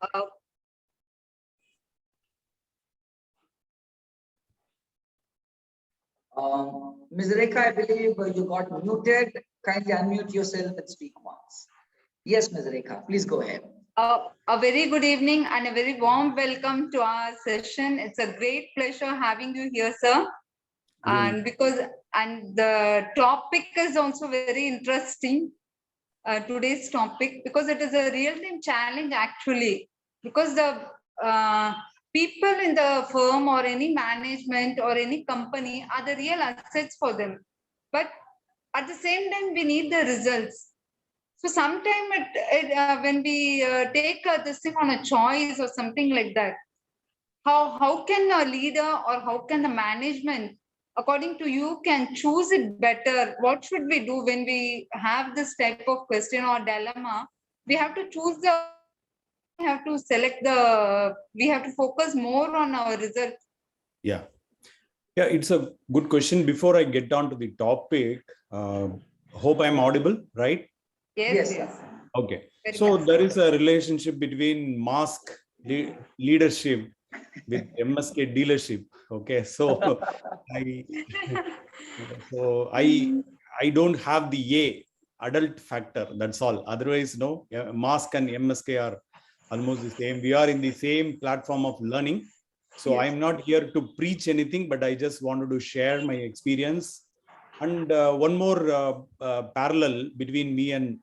Uh, Ms. Rekha, I believe you got muted. Kindly unmute yourself and speak once. Yes, Ms. Rekha, please go ahead. A very good evening and a very warm welcome to our session. It's a great pleasure having you here, sir. And the topic is also very interesting, today's topic, because it is a real-time challenge actually, because the people in the firm or any management or any company are the real assets for them. But at the same time, we need the results. So sometimes when we take this thing on a choice or something like that, how can a leader or how can the management, according to you, can choose it better? What should we do when we have this type of question or dilemma? We have to choose we have to focus more on our result. Yeah, it's a good question. Before I get on to the topic, hope I'm audible, right? Yes. Okay. Very So much. there is a relationship between mask leadership with MSK dealership. Okay. So I don't have the adult factor. That's all. Otherwise, no, mask and MSK are almost the same. We are in the same platform of learning. So yes. I'm not here to preach anything, but I just wanted to share my experience. And one more parallel between me and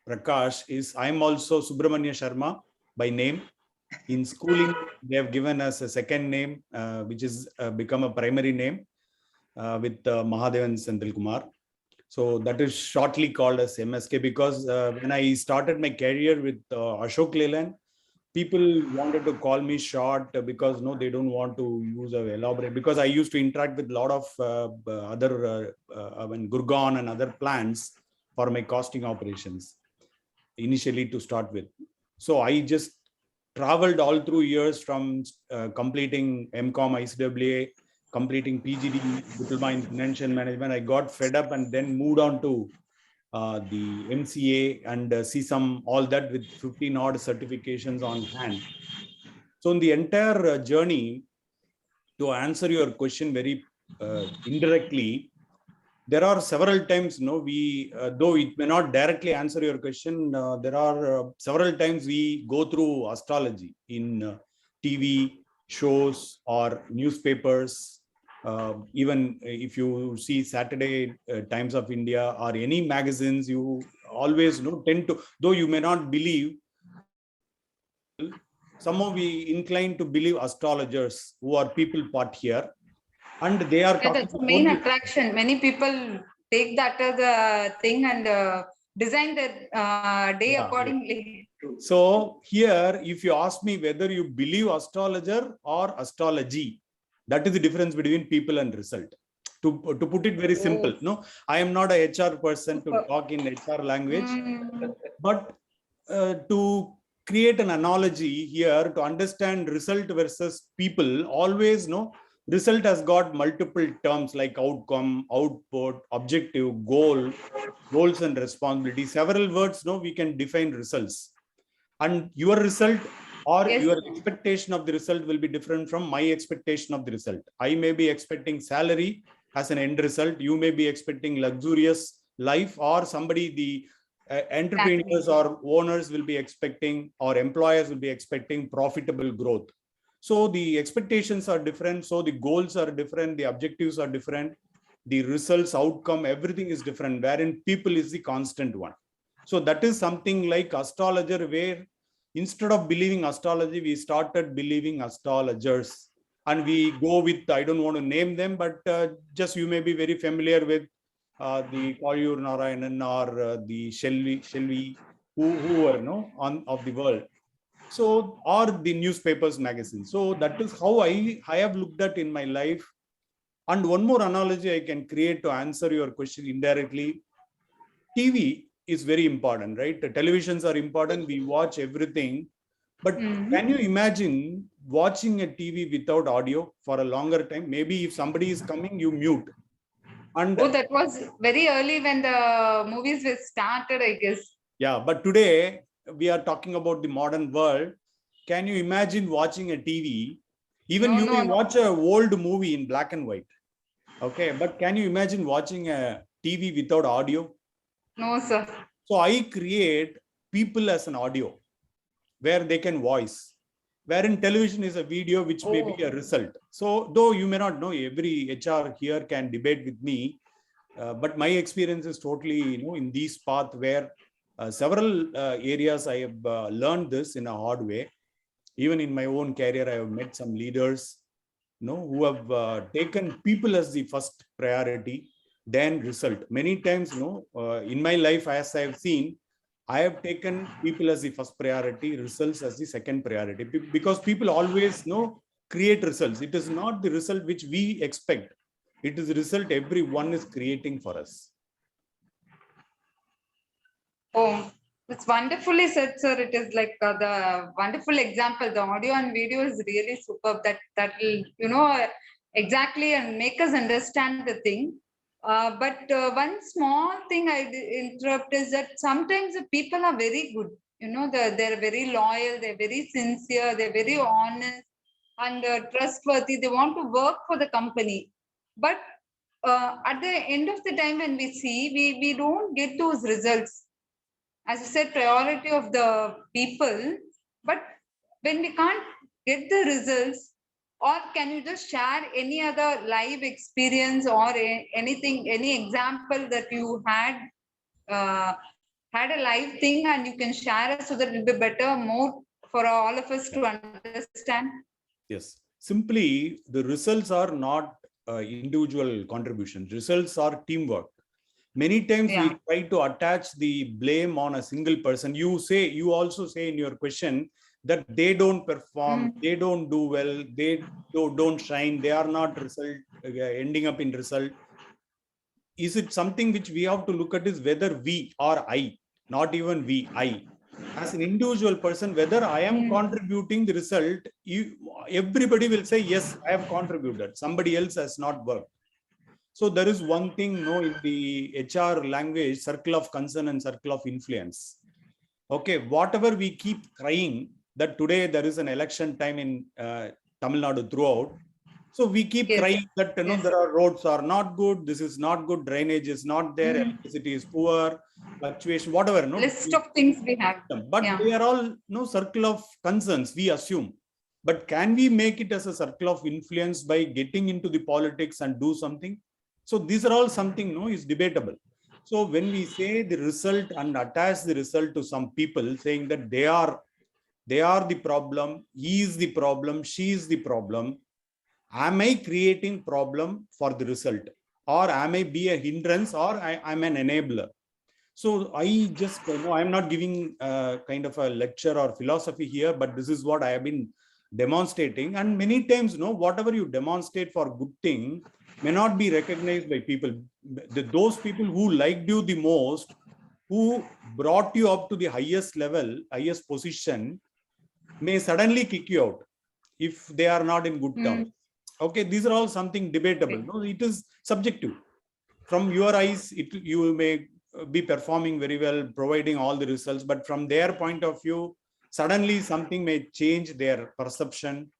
Prakash is I'm also Subramanya Sharma by name. In schooling, they have given us a second name, which is become a primary name with Mahadevan Senthil Kumar. So that is shortly called as MSK because when I started my career with Ashok Leyland, people wanted to call me short because no, they don't want to use a elaborate, because I used to interact with a lot of other Gurgaon and other plants for my costing operations initially to start with. So I just traveled all through years from completing MCOM ICWA, completing PGD, Diploma in Financial Management. I got fed up and then moved on to the MCA and CSM, all that with 15 odd certifications on hand. So in the entire journey, to answer your question very indirectly, there are several times, we, though it may not directly answer your question, there are several times we go through astrology in TV shows or newspapers. Even if you see Saturday Times of India or any magazines, you always tend to, though you may not believe, somehow we incline to believe astrologers who are people part here. And they are talking. That's the main attraction. Many people take that as a thing and design their day accordingly. So here, if you ask me whether you believe astrologer or astrology, that is the difference between people and result. To put it very simple, no, I am not a HR person to talk in HR language, but to create an analogy here to understand result versus people, always result has got multiple terms like outcome, output, objective, goals and responsibility. Several words, we can define results. And your result or your expectation of the result will be different from my expectation of the result. I may be expecting salary as an end result. You may be expecting luxurious life, or somebody, the entrepreneurs or owners will be expecting, or employers will be expecting profitable growth. So the expectations are different. So the goals are different. The objectives are different. The results, outcome, everything is different, wherein people is the constant one. So that is something like astrologer, where instead of believing astrology, we started believing astrologers. And we go with, I don't want to name them, but just you may be very familiar with the Koyur Narayanan or the Shelvi, who are of the world. So, or the newspapers, magazines. So that is how I have looked at in my life. And one more analogy I can create to answer your question indirectly. TV is very important, right? The televisions are important. We watch everything. But can you imagine watching a TV without audio for a longer time? Maybe if somebody is coming, you mute. And that was very early when the movies were started, I guess. Yeah, but today we are talking about the modern world, can you imagine watching a TV? Even No, you no, may no. watch a old movie in black and white. Okay, but can you imagine watching a TV without audio? No, sir. So I create people as an audio where they can voice, wherein television is a video which may be a result. So though you may not know, every HR here can debate with me, but my experience is totally, in this path where several areas I have learned this in a hard way. Even in my own career, I have met some leaders, who have taken people as the first priority, then result. Many times, in my life, as I have seen, I have taken people as the first priority, results as the second priority, because people always create results. It is not the result which we expect. It is the result everyone is creating for us. Oh, it's wonderfully said, sir. It is like the wonderful example. The audio and video is really superb. That will, exactly and make us understand the thing. But one small thing I interrupt is that sometimes the people are very good. They're very loyal. They're very sincere. They're very honest and trustworthy. They want to work for the company, but at the end of the time, when we see, we don't get those results. As I said, priority of the people, but when we can't get the results, or can you just share any other live experience or anything, any example that you uh, had a live thing and you can share us so that it will be better, more for all of us to understand? Yes, simply the results are not individual contributions. Results are teamwork. Many times we try to attach the blame on a single person. You also say in your question that they don't perform, they don't do well, they don't shine, they are not ending up in result. Is it something which we have to look at is whether we or I, not even we, I, as an individual person, whether I am contributing the result, everybody will say, yes, I have contributed. Somebody else has not worked. So there is one thing, in the HR language, circle of concern and circle of influence. Okay, whatever we keep crying that today there is an election time in Tamil Nadu throughout. So we keep crying that there are roads are not good, this is not good, drainage is not there, electricity is poor, fluctuation, whatever. List of things we have. But they are all circle of concerns, we assume. But can we make it as a circle of influence by getting into the politics and do something? So these are all something is debatable. So when we say the result and attach the result to some people saying that they are the problem, he is the problem, she is the problem, am I creating problem for the result, or am I be a hindrance, or I'm an enabler? So I just I'm not giving kind of a lecture or philosophy here, but this is what I have been demonstrating. And many times, whatever you demonstrate for good thing may not be recognized by people. Those people who liked you the most, who brought you up to the highest level, highest position, may suddenly kick you out if they are not in good terms. Okay, these are all something debatable. No, it is subjective. From your eyes, you may be performing very well, providing all the results, but from their point of view, suddenly something may change their perception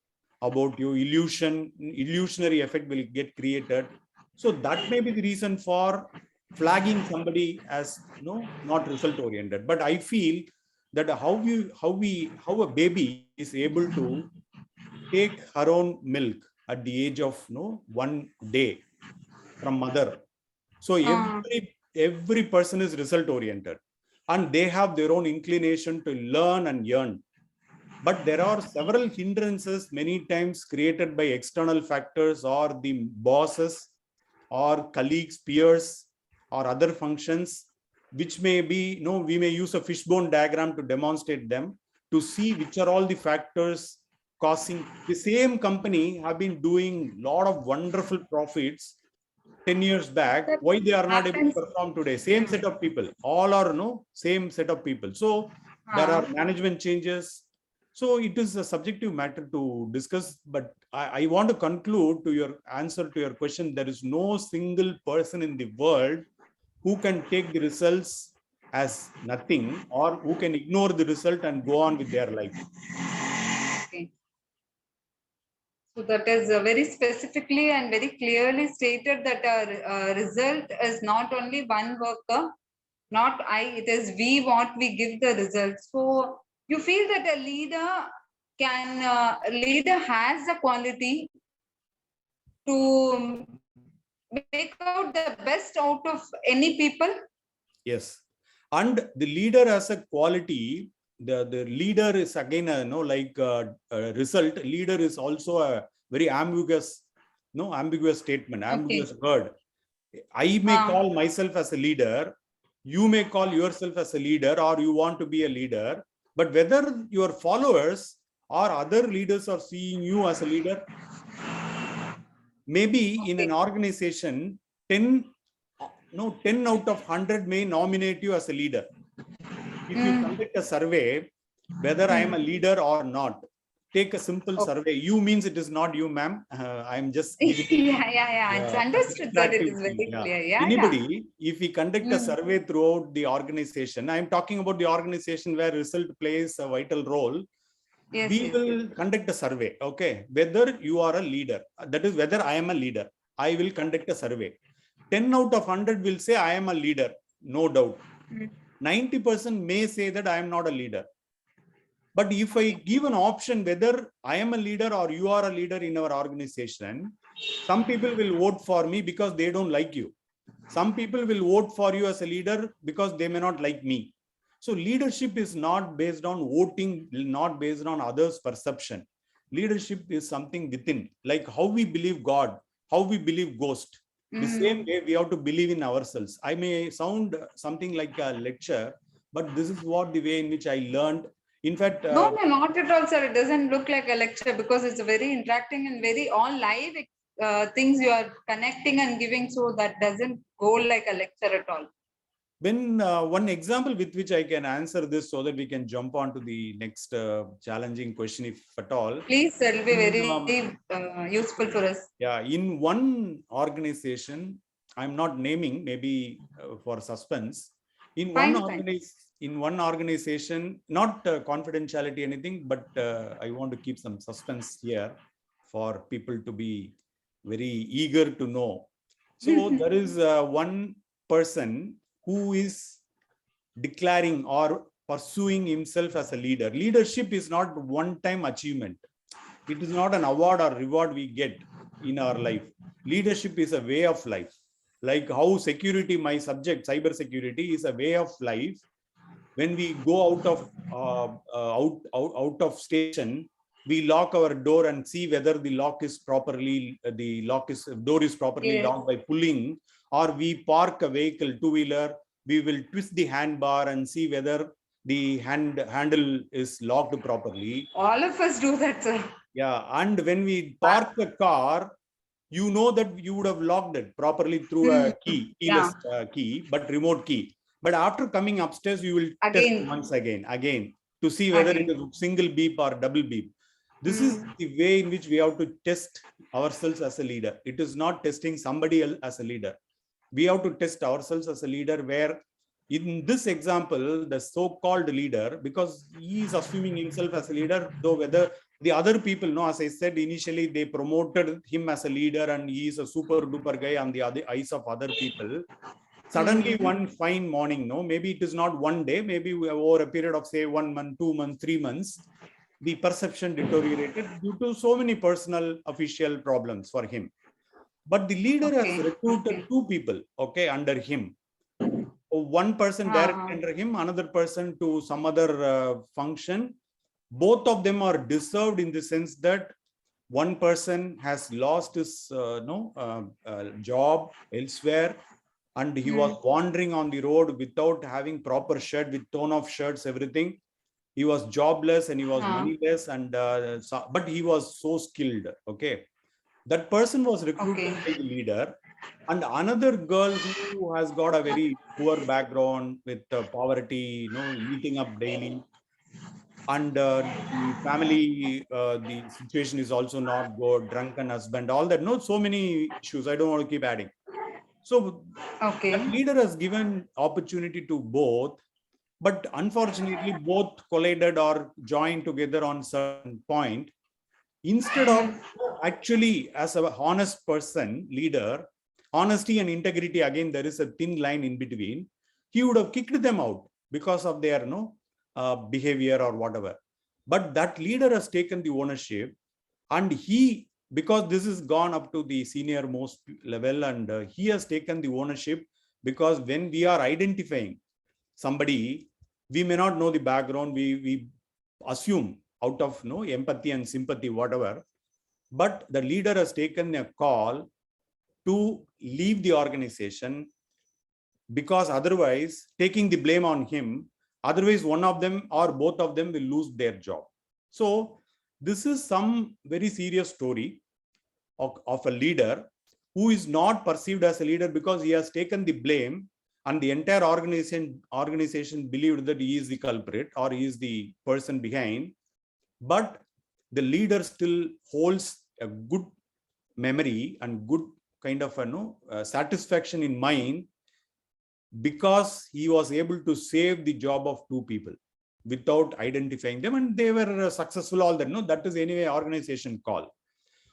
about you. Illusionary effect will get created. So that may be the reason for flagging somebody as not result oriented. But I feel that how a baby is able to take her own milk at the age of 1 day from mother. So every person is result oriented, and they have their own inclination to learn and yearn. But there are several hindrances many times created by external factors, or the bosses or colleagues, peers, or other functions, which may be, we may use a fishbone diagram to demonstrate them, to see which are all the factors causing. The same company have been doing a lot of wonderful profits 10 years back. Why they are not able to perform today? Same set of people, all are same set of people. So there are management changes. So it is a subjective matter to discuss, but I want to conclude to your answer to your question. There is no single person in the world who can take the results as nothing, or who can ignore the result and go on with their life. Okay. So that is very specifically and very clearly stated that our result is not only one worker, not I, it is we what we give the result. So you feel that a leader has the quality to make out the best out of any people? Yes. And the leader has a quality. The leader is again result. Leader is also a very ambiguous statement, ambiguous word. I may call myself as a leader, you may call yourself as a leader, or you want to be a leader, but whether your followers or other leaders are seeing you as a leader, maybe in an organization, 10 out of 100 may nominate you as a leader. If you conduct a survey, whether I am a leader or not, take a simple survey. You means it is not you, ma'am. I'm just giving It's understood that it is very clear. Anybody, if we conduct a survey throughout the organization, I'm talking about the organization where result plays a vital role. We will conduct a survey, okay? Whether you are a leader, that is whether I am a leader, I will conduct a survey. 10 out of 100 will say I am a leader, no doubt. 90% may say that I am not a leader. But if I give an option whether I am a leader or you are a leader in our organization, some people will vote for me because they don't like you. Some people will vote for you as a leader because they may not like me. So leadership is not based on voting, not based on others' perception. Leadership is something within, like how we believe God, how we believe ghost. The same way we have to believe in ourselves. I may sound something like a lecture, but this is what the way in which I learned. In fact, no, not at all, sir. It doesn't look like a lecture because it's very interacting and very all live things you are connecting and giving. So that doesn't go like a lecture at all. When one example with which I can answer this so that we can jump on to the next challenging question, if at all. Please, it will be very useful for us. Yeah, in one organization, I'm not naming, maybe for suspense. In one organization, not confidentiality anything, but I want to keep some suspense here for people to be very eager to know. So there is one person who is declaring or pursuing himself as a leader. Leadership is not one-time achievement. It is not an award or reward we get in our life. Leadership is a way of life. Like how security, my subject, cyber security, is a way of life. When we go out of station, we lock our door and see whether the door is properly locked by pulling, or we park a vehicle, two-wheeler, we will twist the handbar and see whether the handle is locked properly. All of us do that, sir. Yeah, and when we park the car, you know that you would have locked it properly through a keyless key, but remote key. But after coming upstairs, you will test once again to see whether it is single beep or double beep. This is the way in which we have to test ourselves as a leader. It is not testing somebody else as a leader. We have to test ourselves as a leader, where in this example, the so-called leader, because he is assuming himself as a leader, though whether the other people know, as I said initially, they promoted him as a leader and he is a super duper guy on the eyes of other people. Suddenly one fine morning, maybe it is not one day, maybe over a period of say 1 month, 2 months, 3 months, the perception deteriorated due to so many personal official problems for him. But the leader has recruited two people, under him. One person directly under him, another person to some other function. Both of them are deserved in the sense that one person has lost his job elsewhere, and he was wandering on the road without having proper shirt, with tone of shirts, everything. He was jobless and he was moneyless, and but he was so skilled. That person was recruited by the leader, and another girl who has got a very poor background with poverty, eating up daily, and the family, the situation is also not good, drunken husband, all that. So many issues. I don't want to keep adding. So that Okay. leader has given opportunity to both, but unfortunately both collided or joined together on certain point. Instead of actually, as a honest person, leader, honesty and integrity, again, there is a thin line in between. He would have kicked them out because of their behavior or whatever. But that leader has taken the ownership, and he, because this is gone up to the senior most level, and he has taken the ownership, because when we are identifying somebody, we may not know the background, we assume out of empathy and sympathy, whatever, but the leader has taken a call to leave the organization, because otherwise taking the blame on him, otherwise one of them or both of them will lose their job. So this is some very serious story of a leader who is not perceived as a leader because he has taken the blame, and the entire organization believed that he is the culprit or he is the person behind. But the leader still holds a good memory and good kind of satisfaction in mind, because he was able to save the job of two people without identifying them, and they were successful. All that, that is anyway organization call.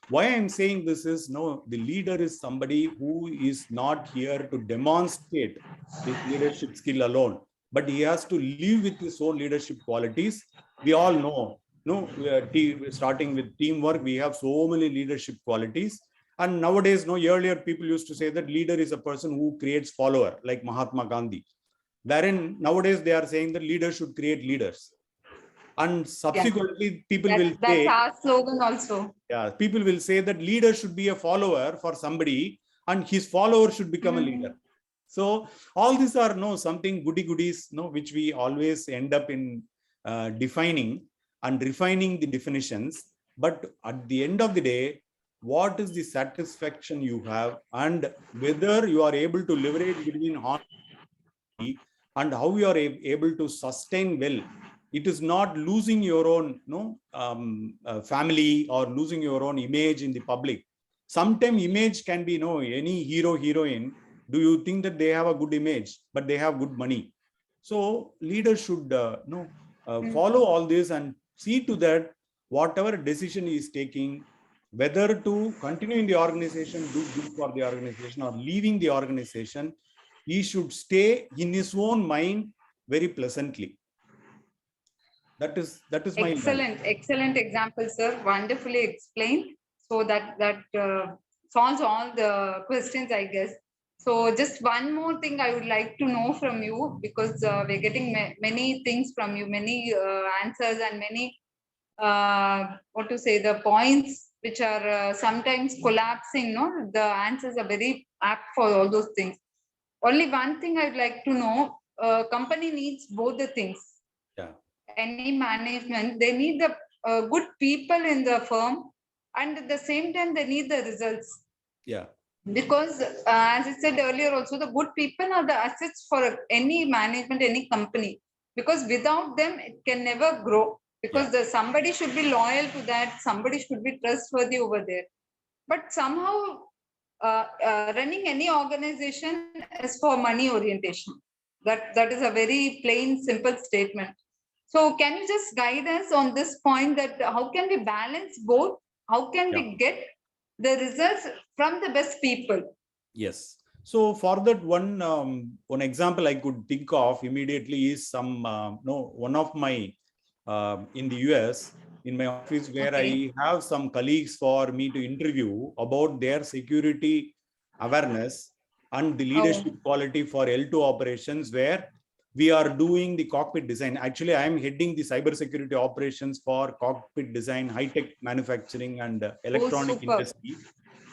Why I'm saying this is, the leader is somebody who is not here to demonstrate his leadership skill alone, but he has to live with his own leadership qualities. We all know, starting with teamwork, we have so many leadership qualities. And nowadays, earlier people used to say that leader is a person who creates follower, like Mahatma Gandhi. Wherein nowadays they are saying that leaders should create leaders. And subsequently, people will say, that's our slogan also. Yeah, people will say that leader should be a follower for somebody, and his follower should become a leader. So all these are something goodies, which we always end up in defining and refining the definitions. But at the end of the day, what is the satisfaction you have, and whether you are able to leverage between honesty and how you are able to sustain well. It is not losing your own family or losing your own image in the public. Sometimes image can be any hero, heroine. Do you think that they have a good image, but they have good money? So leaders should follow all this and see to that whatever decision he is taking, whether to continue in the organization, do good for the organization, or leaving the organization, he should stay in his own mind very pleasantly. That is my excellent example, sir. Wonderfully explained. So that solves all the questions, I guess. So just one more thing I would like to know from you, because we're getting many things from you, many answers and many the points which are sometimes collapsing. The answers are very apt for all those things. Only one thing I'd like to know: company needs both the things. Yeah. Any management, they need the good people in the firm, and at the same time they need the results. Yeah. Because as I said earlier also, the good people are the assets for any management, any company, because without them it can never grow, because somebody should be loyal to that, somebody should be trustworthy over there. But somehow running any organization is for money orientation. That is a very plain, simple statement. So can you just guide us on this point, that how can we balance both? How can we get the results from the best people? Yes. So for that, one example I could think of immediately is one of my in the US, in my office, where I have some colleagues for me to interview about their security awareness and the leadership quality for L2 operations, where we are doing the cockpit design. Actually, I am heading the cybersecurity operations for cockpit design, high-tech manufacturing, and electronic industry.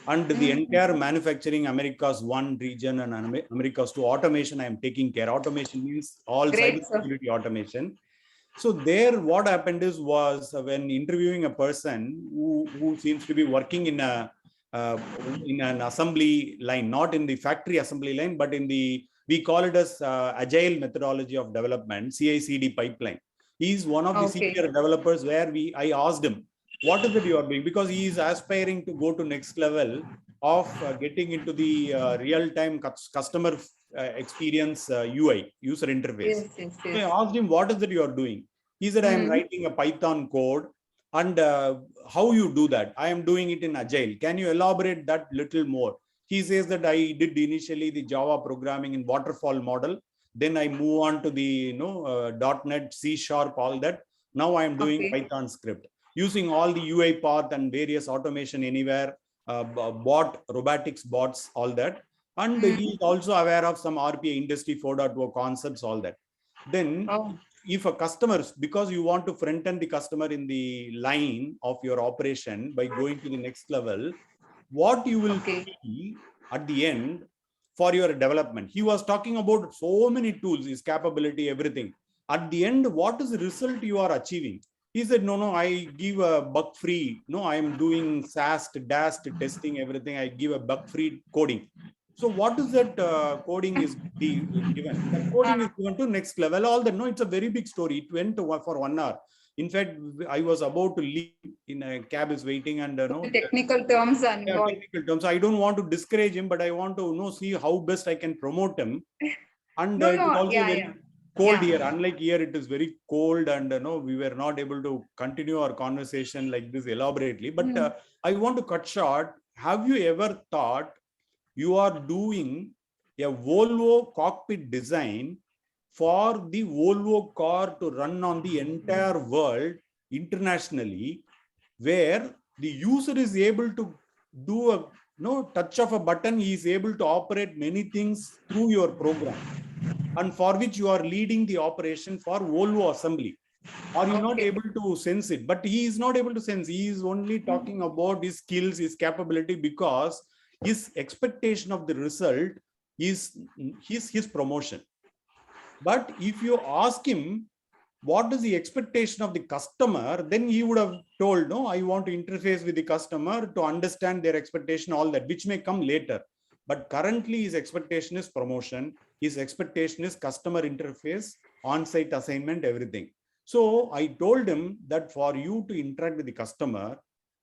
And the entire manufacturing, America's 1 region and America's 2, automation I am taking care. Automation means all cybersecurity automation. So there, what happened was when interviewing a person who seems to be working in an assembly line, not in the factory assembly line, but in we call it as agile methodology of development, CI/CD pipeline. He is one of the senior developers, where I asked him, what is it you are doing? Because he is aspiring to go to next level of getting into the real-time customer experience UI, user interface. Yes, yes, So I yes. asked him, what is that you are doing? He said, I am writing a Python code. And how you do that? I am doing it in Agile. Can you elaborate that little more? He says that I did initially the Java programming in waterfall model. Then I move on to the .NET, C#, all that. Now I am doing Python script using all the UI path and various automation anywhere, robotics bots, all that. And he is also aware of some RPA industry 4.0 concepts, all that. Then if a customer, because you want to front end the customer in the line of your operation by going to the next level, what you will see at the end for your development. He was talking about so many tools, his capability, everything. At the end, what is the result you are achieving? He said, no, I give a bug free. No, I am doing SAST, DAST testing, everything. I give a bug free coding. So what is that coding is given? That coding is given to next level. All that. No, it's a very big story. It went for 1 hour. In fact, I was about to leave in a cab is waiting and technical terms and technical terms. I don't want to discourage him, but I want to see how best I can promote him. And it is also very cold here. Unlike here, it is very cold, and we were not able to continue our conversation like this elaborately. But I want to cut short. Have you ever thought you are doing a Volvo cockpit design for the Volvo car to run on the entire world internationally, where the user is able to do a touch of a button, he is able to operate many things through your program, and for which you are leading the operation for Volvo assembly. Are you not able to sense it? But he is not able to sense. He is only talking about his skills, his capability, because his expectation of the result is his promotion. But if you ask him, what is the expectation of the customer, then he would have told, no, I want to interface with the customer to understand their expectation, all that, which may come later. But currently his expectation is promotion. His expectation is customer interface, on-site assignment, everything. So I told him that for you to interact with the customer,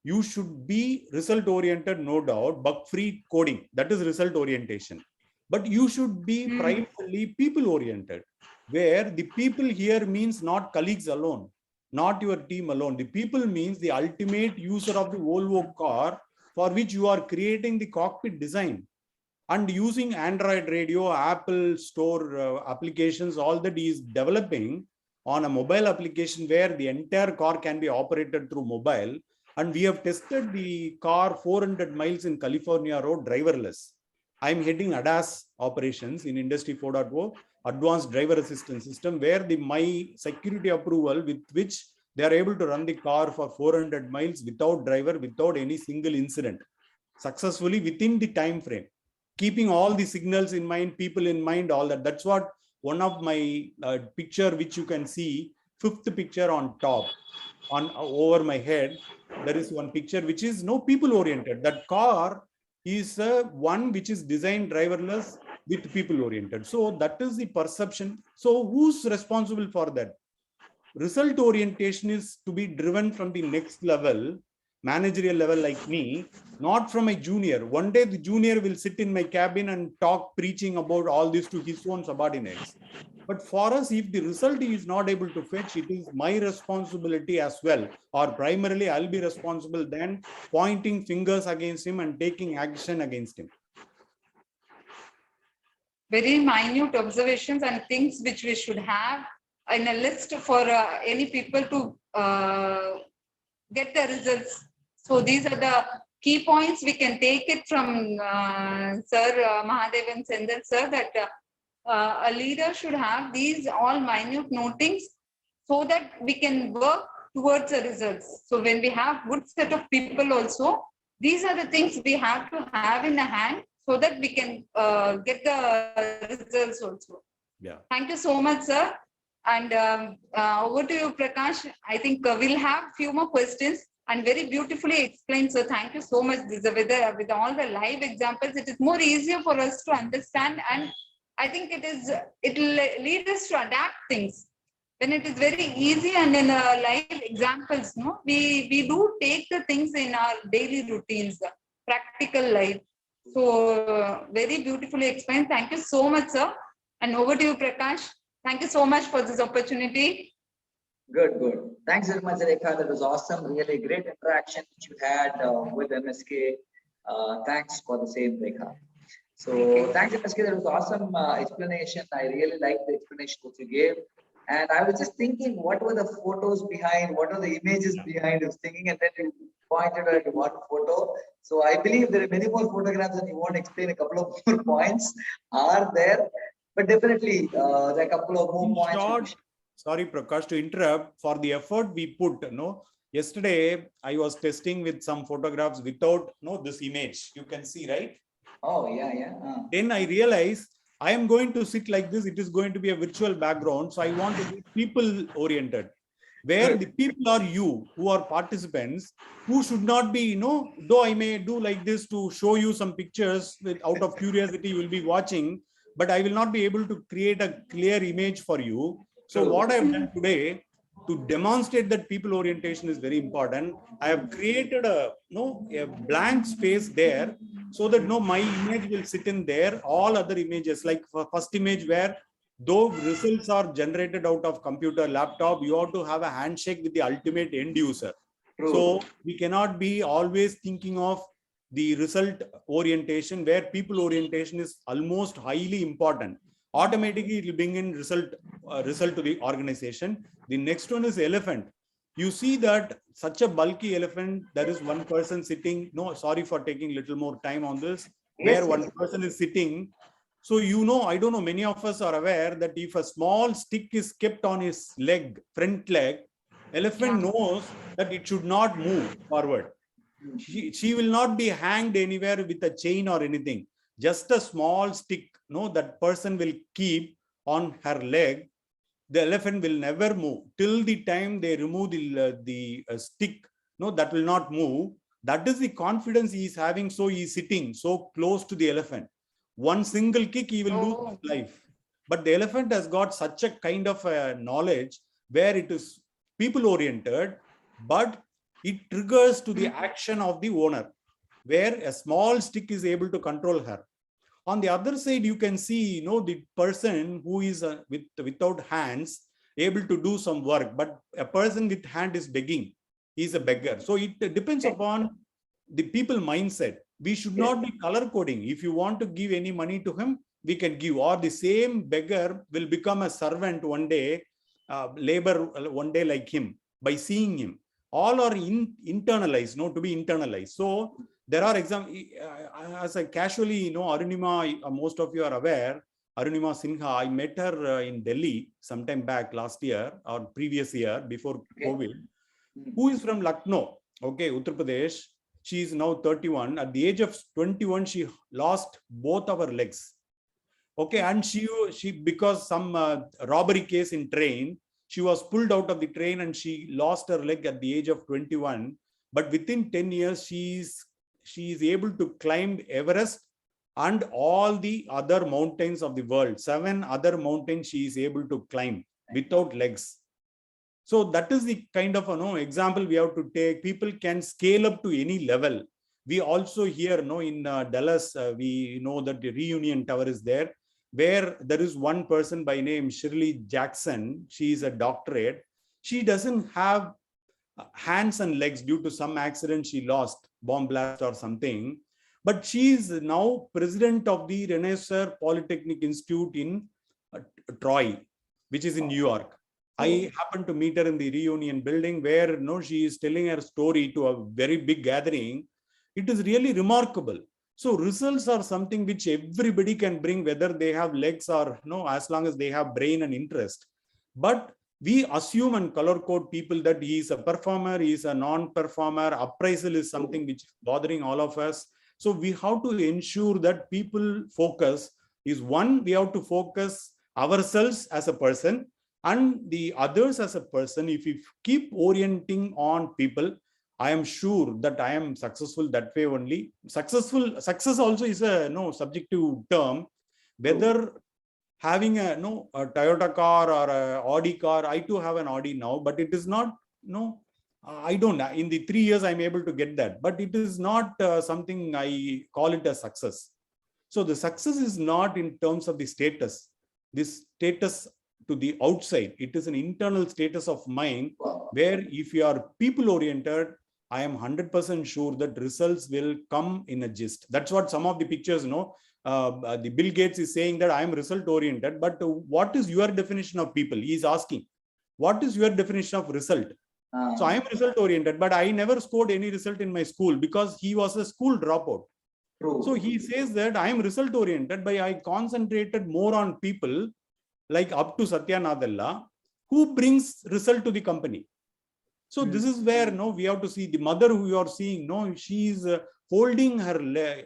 you should be result oriented, no doubt, bug-free coding. That is result orientation. But you should be primarily people oriented, where the people here means not colleagues alone, not your team alone. The people means the ultimate user of the Volvo car, for which you are creating the cockpit design. And using Android radio, Apple Store applications, all that is developing on a mobile application where the entire car can be operated through mobile. And we have tested the car 400 miles in California road driverless. I'm heading ADAS operations in Industry 4.0, advanced driver assistance system, where the my security approval with which they are able to run the car for 400 miles without driver, without any single incident, successfully within the time frame, keeping all the signals in mind, people in mind, all that. That's what one of my picture, which you can see, fifth picture on top, on over my head, there is one picture which is people oriented. That car is one which is designed driverless with people oriented. So that is the perception. So who's responsible for that? Result orientation is to be driven from the next level, managerial level like me, not from a junior. One day the junior will sit in my cabin and talk, preaching about all this to his own subordinates. But for us, if the result he is not able to fetch, it is my responsibility as well. Or primarily, I'll be responsible then pointing fingers against him and taking action against him. Very minute observations and things which we should have in a list for any people to get the results. So these are the key points. We can take it from Sir Mahadevan Sendal sir, that a leader should have these all minute notings so that we can work towards the results. So when we have good set of people also, these are the things we have to have in the hand so that we can get the results also. Yeah. Thank you so much, sir. And over to you, Prakash. I think we'll have few more questions, and very beautifully explained. So thank you so much. With all the live examples, it is more easier for us to understand, and I think it will lead us to adapt things. When it is very easy and in live examples, we do take the things in our daily routines. practical life. So very beautifully explained. Thank you so much, sir. And over to you, Prakash. Thank you so much for this opportunity. Good, good. Thanks very much, Rekha. That was awesome. Really great interaction which you had with MSK. Thanks for the same, Rekha. So thanks, MSK. That was awesome explanation. I really liked the explanation that you gave. And I was just thinking, what were the photos behind? What are the images behind? I was thinking, and then you pointed at one photo. So I believe there are many more photographs, and you want to explain a couple of more points are there. But definitely, there are a couple of more points. Short, sorry, Prakash, to interrupt. For the effort we put, yesterday I was testing with some photographs without this image. You can see, right? Oh, yeah, yeah. Then I realized I am going to sit like this. It is going to be a virtual background. So I want to be people oriented, where the people are you who are participants, who should not be, though I may do like this to show you some pictures with out of curiosity, you will be watching, but I will not be able to create a clear image for you. So what I have done today to demonstrate that people orientation is very important, I have created a blank space there, so that my image will sit in there. All other images, like for first image, where though results are generated out of computer, laptop, you have to have a handshake with the ultimate end user. True. So we cannot be always thinking of the result orientation, where people orientation is almost highly important. Automatically it will bring in result to the organization. The next one is elephant. You see that such a bulky elephant, there is one person sitting. No, sorry for taking little more time on this. Yes, Where one person is sitting. So I don't know, many of us are aware that if a small stick is kept on his leg, front leg, elephant knows that it should not move forward. She will not be hanged anywhere with a chain or anything. Just a small stick, that person will keep on her leg. The elephant will never move till the time they remove the stick. That will not move. That is the confidence he is having. So he is sitting so close to the elephant. One single kick, he will lose his life. But the elephant has got such a kind of knowledge where it is people oriented, but it triggers to the action of the owner, where a small stick is able to control her. On the other side, you can see, the person who is without hands able to do some work, but a person with hand is begging. He is a beggar. So it depends upon the people mindset. We should not be color coding. If you want to give any money to him, we can give. Or the same beggar will become a servant one day, labor one day like him by seeing him. All are internalized, to be internalized. So there are examples, as I casually, Arunima, most of you are aware, Arunima Sinha, I met her in Delhi sometime back last year or previous year before COVID, who is from Lucknow, Uttar Pradesh. She is now 31. At the age of 21, she lost both of her legs. And she because some robbery case in train, she was pulled out of the train and she lost her leg at the age of 21. But within 10 years, she is able to climb Everest and all the other mountains of the world. 7 other mountains she is able to climb without legs. So that is the kind of example we have to take. People can scale up to any level. We also here in Dallas, we know that the Reunion Tower is there, where there is one person by name Shirley Jackson. She is a doctorate. She doesn't have hands and legs due to some accident she lost, bomb blast or something. But she is now president of the Renaissance Polytechnic Institute in Troy, which is in New York. I happened to meet her in the Reunion building, where she is telling her story to a very big gathering. It is really remarkable. So results are something which everybody can bring, whether they have legs or as long as they have brain and interest. But we assume and color code people that he is a performer, he is a non-performer. Appraisal is something which is bothering all of us. So we have to ensure that people focus is one, we have to focus ourselves as a person and the others as a person. If we keep orienting on people, I am sure that I am successful that way only. Success also is a subjective term. Whether having a Toyota car or a Audi car, I too have an Audi now, but it is not I don't, in the 3 years, I'm able to get that, but it is not something I call it a success. So the success is not in terms of the status, this status to the outside. It is an internal status of mine where if you are people oriented, I am 100% sure that results will come in a gist. That's what some of the pictures, the Bill Gates is saying that I am result oriented, but what is your definition of people? He is asking, what is your definition of result? So I am result oriented, but I never scored any result in my school because he was a school dropout. True. So he says that I am result oriented, but I concentrated more on people like up to Satya Nadella who brings result to the company. So this is where we have to see the mother who you are seeing. She is holding her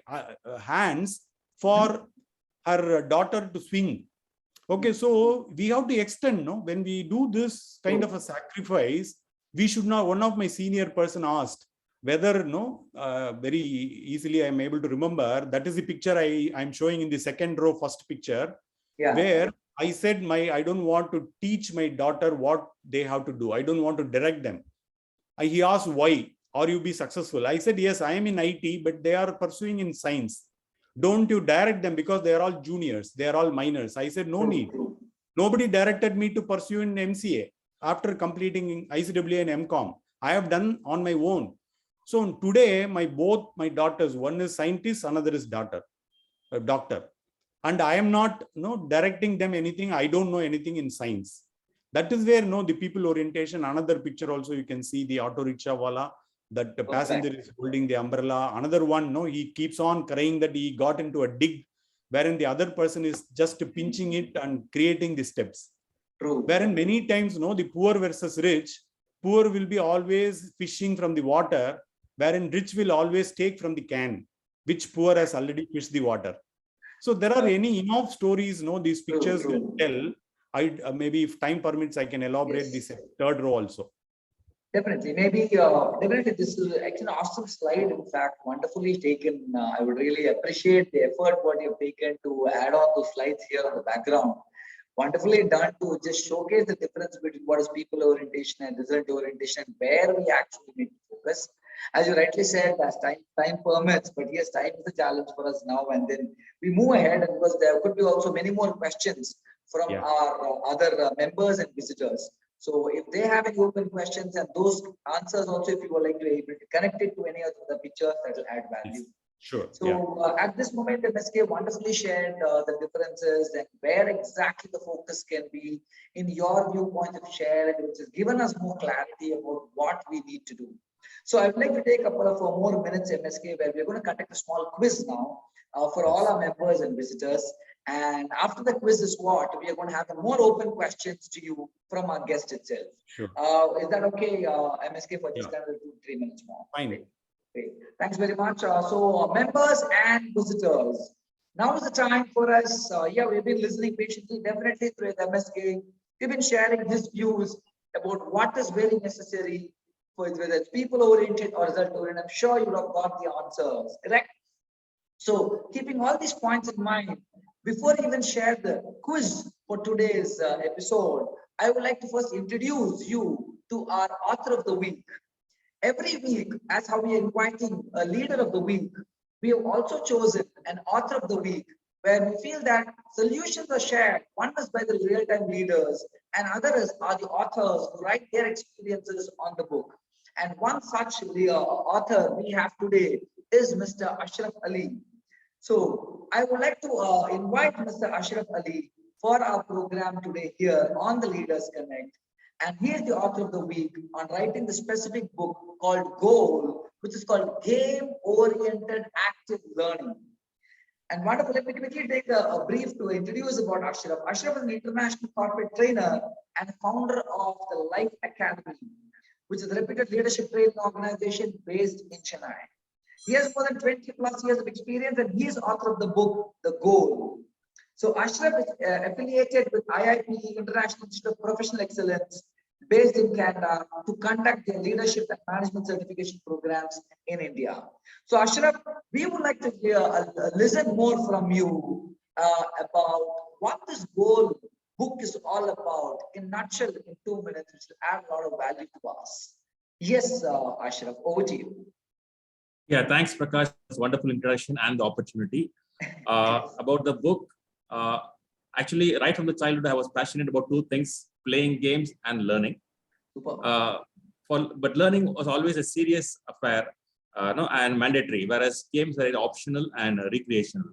hands for her daughter to swing. Okay, so we have to extend. When we do this kind of a sacrifice, we should not. One of my senior person asked whether very easily I am able to remember. That is the picture I am showing in the second row, first picture, where I said I don't want to teach my daughter what they have to do. I don't want to direct them. He asked why, or you be successful. I said, yes, I am in IT, but they are pursuing in science. Don't you direct them because they are all juniors. They are all minors. I said, no need. Nobody directed me to pursue in MCA after completing ICWA and MCOM. I have done on my own. So today, both my daughters, one is scientist, another is doctor. And I am not directing them anything. I don't know anything in science. That is where the people orientation. Another picture also you can see the auto rickshaw wala, that the passenger is holding the umbrella. Another one, he keeps on crying that he got into a dig, wherein the other person is just pinching it and creating the steps. True. Wherein many times, the poor versus rich, poor will be always fishing from the water, wherein rich will always take from the can, which poor has already fished the water. So there are enough stories, these pictures will tell. Maybe if time permits, I can elaborate this third row also. Definitely. Maybe definitely this is actually an awesome slide. In fact, wonderfully taken. I would really appreciate the effort what you've taken to add on those slides here on the background. Wonderfully done to just showcase the difference between what is people orientation and result orientation, where we actually need to focus. As you rightly said, as time permits, but yes, time is a challenge for us now. And then we move ahead, and because there could be also many more questions from our other members and visitors. So if they have any open questions and those answers also, if you would like to be able to connect it to any of the pictures, that will add value. Sure. So at this moment, MSK wonderfully shared the differences and where exactly the focus can be in your viewpoint of sharing, which has given us more clarity about what we need to do. So I would like to take a couple of more minutes, MSK, where we're going to conduct a small quiz now for all our members and visitors. And after the quiz is what, we are going to have more open questions to you from our guest itself. Sure. Is that okay, MSK, for just another 2-3 minutes more? Fine. Okay. Thanks very much. So members and visitors, now is the time for us. We've been listening patiently, definitely through MSK. We've been sharing his views about what is very necessary for whether it's people oriented or result oriented. I'm sure you have got the answers, correct? So keeping all these points in mind, before I even share the quiz for today's episode, I would like to first introduce you to our author of the week. Every week, as how we are inviting a leader of the week, we have also chosen an author of the week where we feel that solutions are shared. One is by the real-time leaders and others are the authors who write their experiences on the book. And one such author we have today is Mr. Ashraf Ali. So I would like to invite Mr. Ashraf Ali for our program today here on the Leaders Connect. And he is the author of the week on writing the specific book called Goal, which is called Game-Oriented Active Learning. And wonderful, let me quickly take a brief to introduce about Ashraf. Ashraf is an international corporate trainer and founder of the Life Academy, which is a reputed leadership training organization based in Chennai. He has more than 20 plus years of experience and he is author of the book, The Goal. So Ashraf is affiliated with IIP, International Institute of Professional Excellence, based in Canada, to conduct their leadership and management certification programs in India. So Ashraf, we would like to listen more from you about what this Goal book is all about in a nutshell in 2 minutes, which will add a lot of value to us. Yes, Ashraf, over to you. Yeah, thanks, Prakash. Wonderful introduction and the opportunity. About the book, actually, right from the childhood, I was passionate about two things: playing games and learning. Super. But learning was always a serious affair, no, and mandatory, whereas games are optional and recreational.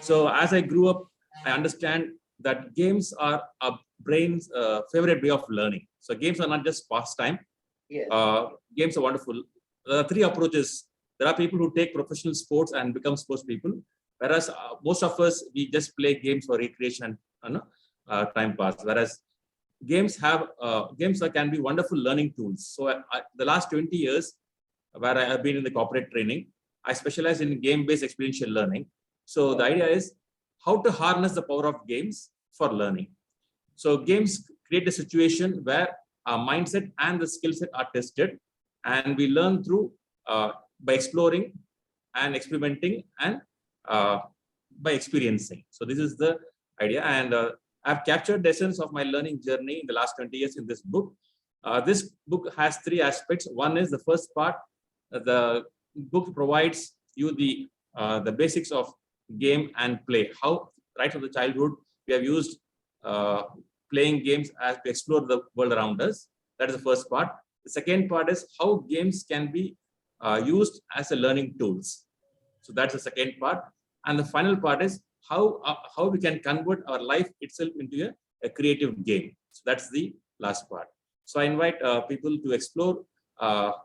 So as I grew up, I understand that games are a brain's favorite way of learning. So games are not just pastime. Yes. Games are wonderful. There are three approaches. There are people who take professional sports and become sports people, whereas most of us, we just play games for recreation and time pass. Whereas games can be wonderful learning tools. So the last 20 years, where I have been in the corporate training, I specialize in game-based experiential learning. So the idea is how to harness the power of games for learning. So games create a situation where our mindset and the skill set are tested, and we learn through by exploring and experimenting and by experiencing. So this is the idea, and I've captured the essence of my learning journey in the last 20 years in this book. This book has three aspects. One is the first part. The book provides you the basics of game and play. How right from the childhood we have used playing games as to explore the world around us. That is the first part. The second part is how games can be used as a learning tools. So that's the second part. And the final part is how we can convert our life itself into a creative game. So that's the last part. So I invite people to explore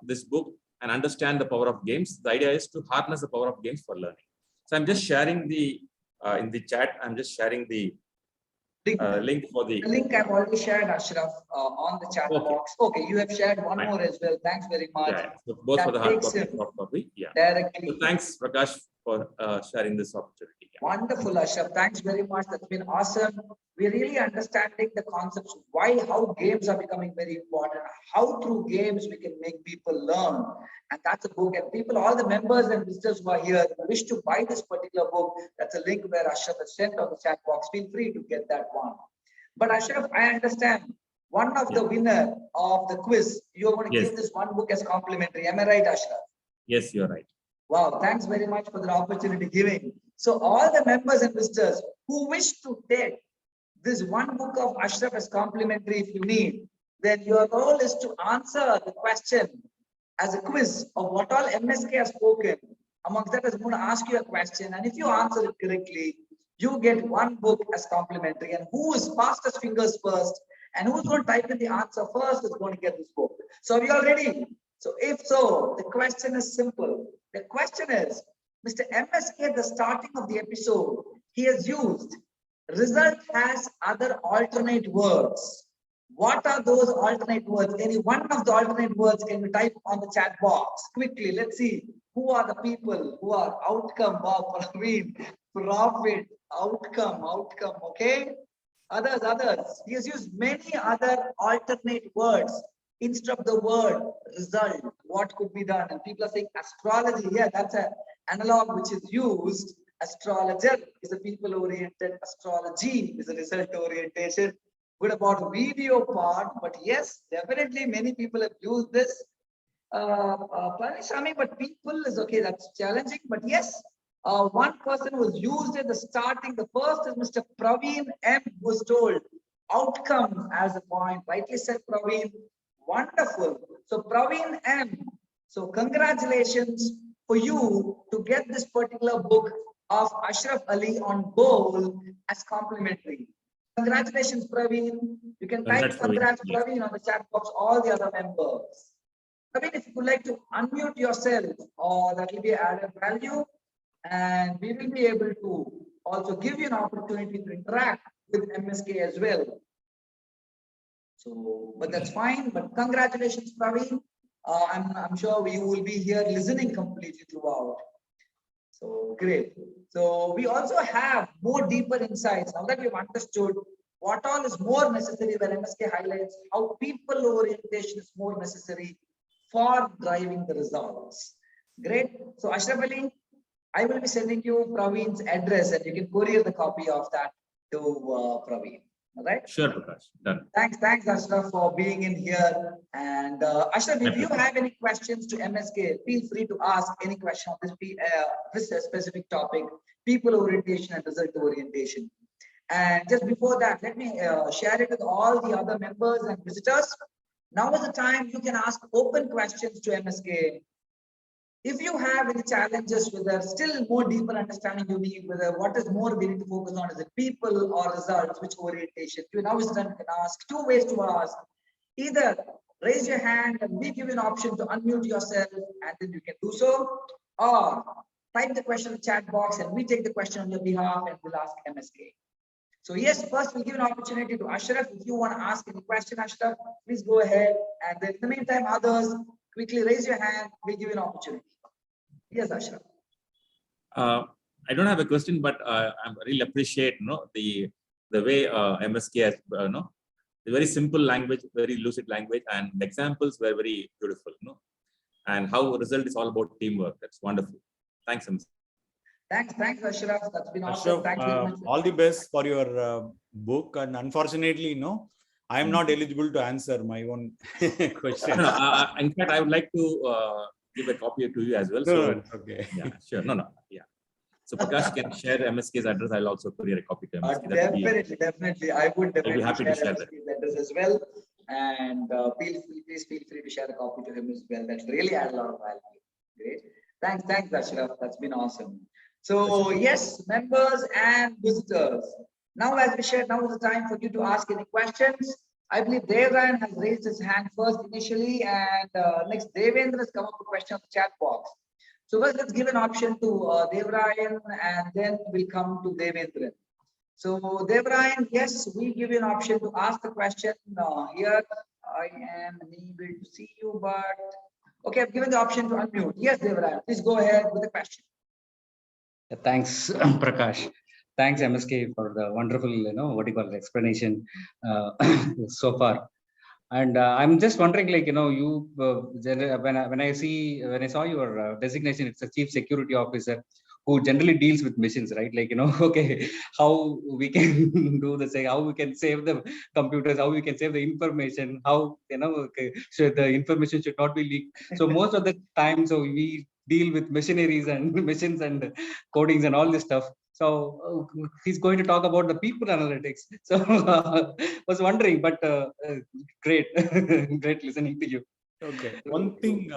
this book and understand the power of games. The idea is to harness the power of games for learning. So I'm just sharing the in the chat. I'm just sharing the link for the link I've already shared, Ashraf, on the chat box. Okay, you have shared one more as well. Thanks very much. Yeah, so both that for the hard copy him and soft copy. Yeah. Directly. So thanks, Prakash, for sharing this opportunity. Yeah. Wonderful, Ashraf. Thanks very much. That's been awesome. We're really understanding the concepts, how games are becoming very important, how through games we can make people learn. And that's a book. And people, all the members and visitors who are here, who wish to buy this particular book, that's a link where Ashraf has sent on the chat box. Feel free to get that one. But Ashraf, I understand one of the winner of the quiz, you're going to give this one book as complimentary. Am I right, Ashraf? Yes, you're right. Wow, thanks very much for the opportunity giving. So all the members and visitors who wish to take this one book of Ashraf as complimentary, if you need, then your role is to answer the question as a quiz of what all MSK has spoken. Amongst that, I'm going to ask you a question, and if you answer it correctly, you get one book as complimentary. And who is fastest fingers first, and who's going to type in the answer first is going to get this book. So are you all ready? So if so, the question is simple. The question is, Mr. MSK at the starting of the episode, he has used result has other alternate words. What are those alternate words? Any one of the alternate words can you type on the chat box? Quickly, let's see who are the people who are outcome, wow, profit, outcome, okay? Others. He has used many other alternate words instead of the word result. What could be done? And people are saying astrology. Yeah, that's an analog which is used. Astrologer is a people-oriented. Astrology is a result orientation. Good about video part, but yes, definitely many people have used this. But people is okay. That's challenging. But yes, one person was used at the starting. The first is Mr. Praveen M. was told outcome as a point. Rightly said, Praveen. Wonderful. So Praveen M. So congratulations for you to get this particular book of Ashraf Ali on goal as complimentary. Congratulations, Praveen. You can type congrats, Praveen, on the chat box, all the other members. Praveen, if you would like to unmute yourself, that will be added value, and we will be able to also give you an opportunity to interact with MSK as well. So, but that's fine. But congratulations, Praveen. I'm sure we will be here listening completely throughout. So great. So we also have more deeper insights now that we've understood what all is more necessary, where MSK highlights how people orientation is more necessary for driving the results. Great. So Ashraf Ali, I will be sending you Praveen's address, and you can courier the copy of that to Praveen. All right? Sure, Prakash. Done. Thanks, Ashraf, for being in here. And Ashraf, if you have any questions to MSK, feel free to ask any question on this specific topic, people orientation and result orientation. And just before that, let me share it with all the other members and visitors. Now is the time you can ask open questions to MSK. If you have any challenges with a still more deeper understanding you need, whether what is more we need to focus on, is it people or results, which orientation, you now is time you can ask. Two ways to ask. Either raise your hand and we give you an option to unmute yourself and then you can do so, or type the question in the chat box and we take the question on your behalf and we'll ask MSK. So yes, first we'll give an opportunity to Ashraf. If you want to ask any question, Ashraf, please go ahead. And then in the meantime, others, quickly raise your hand. We'll give you an opportunity. Yes, Ashraf. I don't have a question, but I really appreciate the way MSK has the very simple language, very lucid language, and the examples were very beautiful. And how result is all about teamwork. That's wonderful. Thanks, MSK. Thanks, Ashraf. That's been awesome. Thanks very much. All the best for your book. And unfortunately, I am not eligible to answer my own question. In fact, I would like to give a copy to you as well. No, okay. Yeah, sure. Yeah. So Prakash can share MSK's address. I'll also courier a copy to MSK. Definitely. I would definitely be happy to share MSK's address as well. And please feel free to share a copy to him as well. That's really add a lot of value. Great. Thanks, Ashraf. That's been awesome. So yes, members and visitors. Now, as we shared, now is the time for you to ask any questions. I believe Devrayan has raised his hand first initially, and next Devendra has come up with a question on the chat box. So first, let's give an option to Devrayan, and then we'll come to Devendra. So Devrayan, yes, we give you an option to ask the question. Here, I am unable to see you, but okay, I've given the option to unmute. Yes, Devrayan, please go ahead with the question. Thanks, Prakash. Thanks, MSK, for the wonderful, explanation so far. And I'm just wondering, you when I saw your designation, it's a chief security officer who generally deals with missions, right? Okay, how we can do the same, how we can save the computers, how we can save the information, how so the information should not be leaked. So most of the time, so we deal with missionaries and missions and codings and all this stuff. So he's going to talk about the people analytics. So was wondering, but great, great listening to you. Okay. One thing,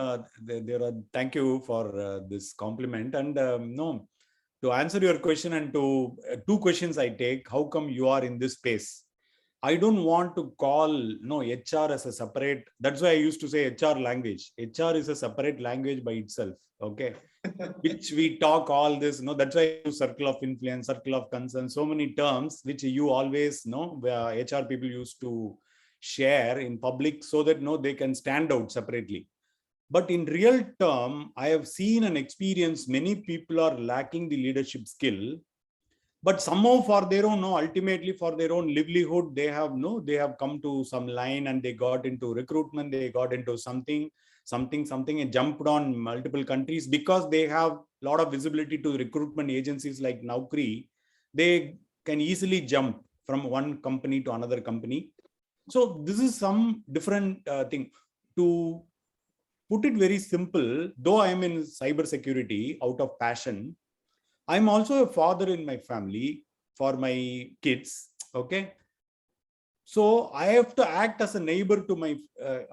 thank you for this compliment. And to answer your question and to two questions I take, how come you are in this space? I don't want to call HR as a separate. That's why I used to say HR language. HR is a separate language by itself. Okay, which we talk all this. That's why I use circle of influence, circle of concern, so many terms which you always where HR people used to share in public so that they can stand out separately. But in real term, I have seen and experienced many people are lacking the leadership skill. But somehow for their own, ultimately for their own livelihood, they have come to some line and they got into recruitment, they got into something and jumped on multiple countries because they have a lot of visibility to recruitment agencies like Naukri. They can easily jump from one company to another company. So this is some different thing. To put it very simple, though I am in cybersecurity out of passion, I'm also a father in my family for my kids. Okay. So I have to act as a neighbor to my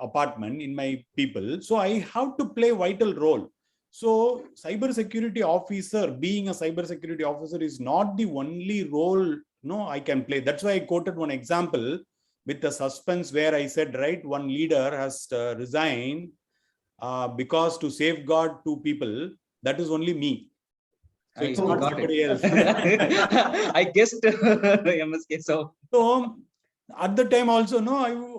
apartment in my people. So I have to play a vital role. So cybersecurity officer, being a cybersecurity officer is not the only role I can play. That's why I quoted one example with the suspense where I said, right, one leader has resigned because to safeguard two people, that is only me. So it's not somebody else. I guessed MSK. So at the time also,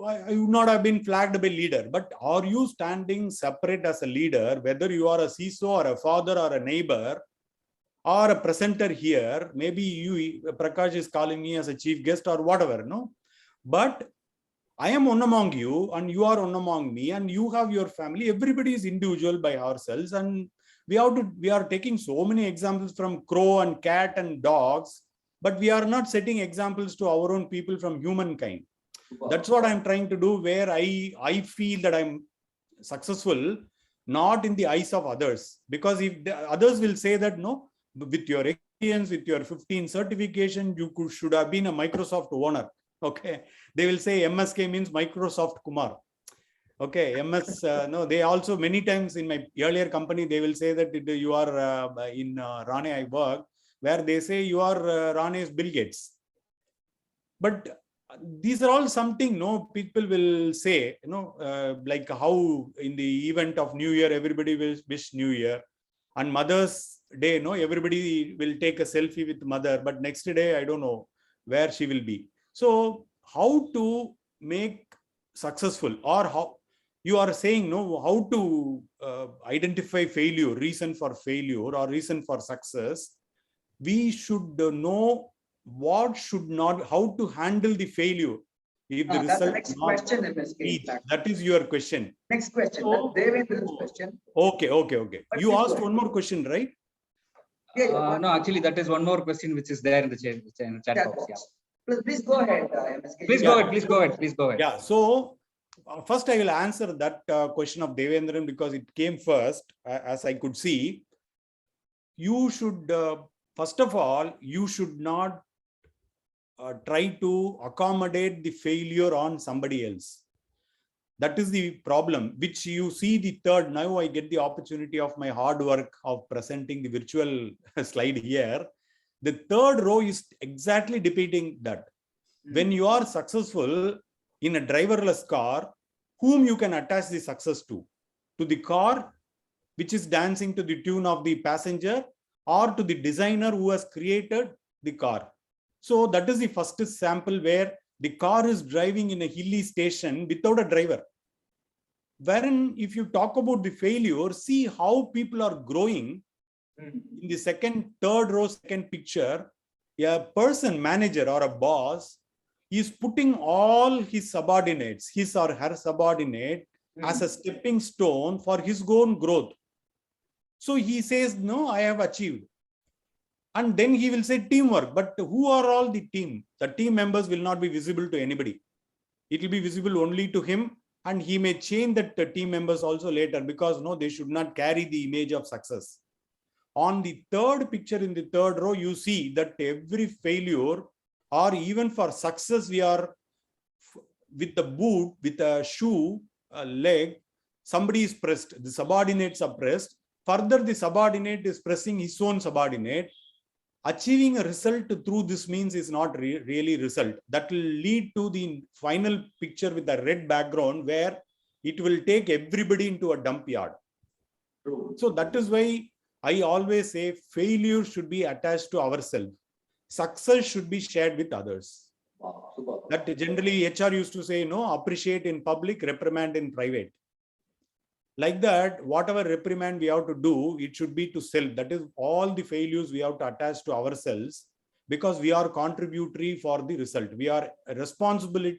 I would not have been flagged by leader. But are you standing separate as a leader, whether you are a CSO or a father or a neighbor or a presenter here? Maybe Prakash is calling me as a chief guest or whatever, But I am one among you and you are one among me and you have your family. Everybody is individual by ourselves, and we are taking so many examples from crow and cat and dogs. but we are not setting examples to our own people from humankind. That's what I'm trying to do, where I feel that I'm successful, not in the eyes of others. Because if the others will say that, no, with your experience, with your 15 certification, you should have been a Microsoft owner. Okay. They will say MSK means Microsoft Kumar. Okay. No, they also many times in my earlier company, they will say that you are in Rane I work, where they say you are Rane's Bill Gates. But these are all something, no, people will say, like how in the event of New Year, everybody will wish New Year. And Mother's Day, no, everybody will take a selfie with mother, but next day, I don't know where she will be. So how to make successful, or how you are saying, no, how to identify failure, reason for failure or reason for success. We should know what should not, how to handle the failure. If the That's the result next not question, MSK. reach. That is your question. Next question. So- That's Devendra's question. Okay. But You please asked go one more question, right? No, actually, that is one more question which is there in the chat box. Yeah. Please go ahead, MSK. Please go ahead. Please go ahead. Yeah. So first I will answer that question of Devendran because it came first, as I could see. You should, first of all, you should not try to accommodate the failure on somebody else. That is the problem, which you see the third. Now I get the opportunity of my hard work of presenting the virtual slide here. The third row is exactly depicting that. When you are successful in a driverless car, whom you can attach the success to? To the car, which is dancing to the tune of the passenger, or to the designer who has created the car. So that is the first sample where the car is driving in a hilly station without a driver. Wherein, if you talk about the failure, see how people are growing. In the second, third row, second picture, a person, manager or a boss, is putting all his subordinates, his or her subordinate, as a stepping stone for his own growth. So he says, no, I have achieved. And then he will say teamwork. But who are all the team? The team members will not be visible to anybody. It will be visible only to him. And he may change that team members also later, because no, they should not carry the image of success. On the third picture in the third row, you see that every failure or even for success, we are with the boot, with a shoe, a leg, somebody is pressed, the subordinates are pressed. Further, the subordinate is pressing his own subordinate. Achieving a result through this means is not really result. That will lead to the final picture with the red background, where it will take everybody into a dump yard. So that is why I always say failure should be attached to ourselves. Success should be shared with others. That generally HR used to say, no, appreciate in public, reprimand in private. Like that, whatever reprimand we have to do, it should be to self. That is all the failures we have to attach to ourselves, because we are contributory for the result. We are responsible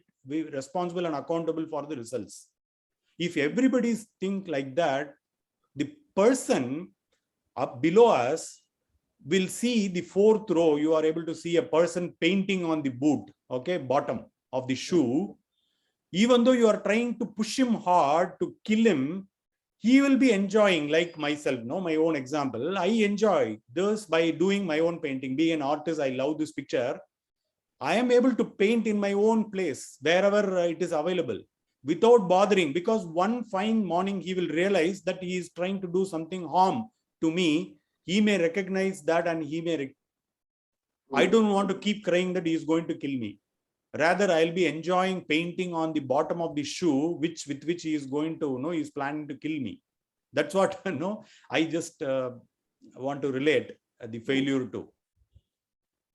and accountable for the results. If everybody think like that, the person up below us will see the fourth row. You are able to see a person painting on the boot, okay, bottom of the shoe. Even though you are trying to push him hard to kill him, he will be enjoying, like myself, no, my own example. I enjoy this by doing my own painting. Being an artist, I love this picture. I am able to paint in my own place, wherever it is available, without bothering, because one fine morning he will realize that he is trying to do something harm to me. He may recognize that, and he may, I don't want to keep crying that he is going to kill me. Rather, I'll be enjoying painting on the bottom of the shoe, with which he is going to, he is planning to kill me. That's what, I just want to relate the failure to.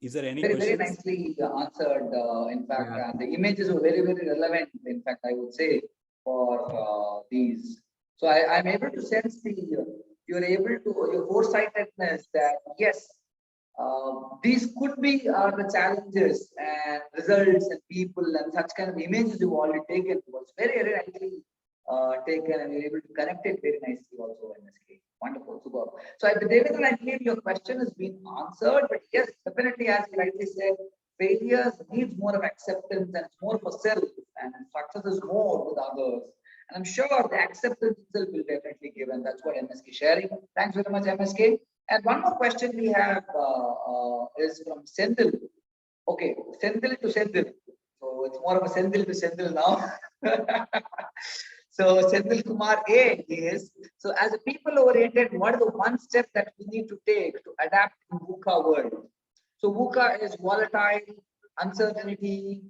Is there any very, questions? very nicely answered. In fact, the images are very, very relevant. In fact, I would say for these. So I'm able to sense you're able to, your foresightedness that yes, these could be the challenges and results and people and such kind of images you've already taken was very, very nicely taken, and you're able to connect it very nicely also, MSK. Wonderful, super. So at the David, I believe your question has been answered, but yes, definitely, as you rightly said, failures needs more of acceptance and it's more for self, and success is more with others. And I'm sure the acceptance itself will definitely give, and that's what MSK is sharing. Thanks very much, MSK. And one more question we have is from Sendil. Okay, Sendil to Sendil. So it's more of a Sendil to Sendil now. So Sendil Kumar A is, so as a people-oriented, what is the one step that we need to take to adapt in VUCA world? So VUCA is volatile, uncertainty,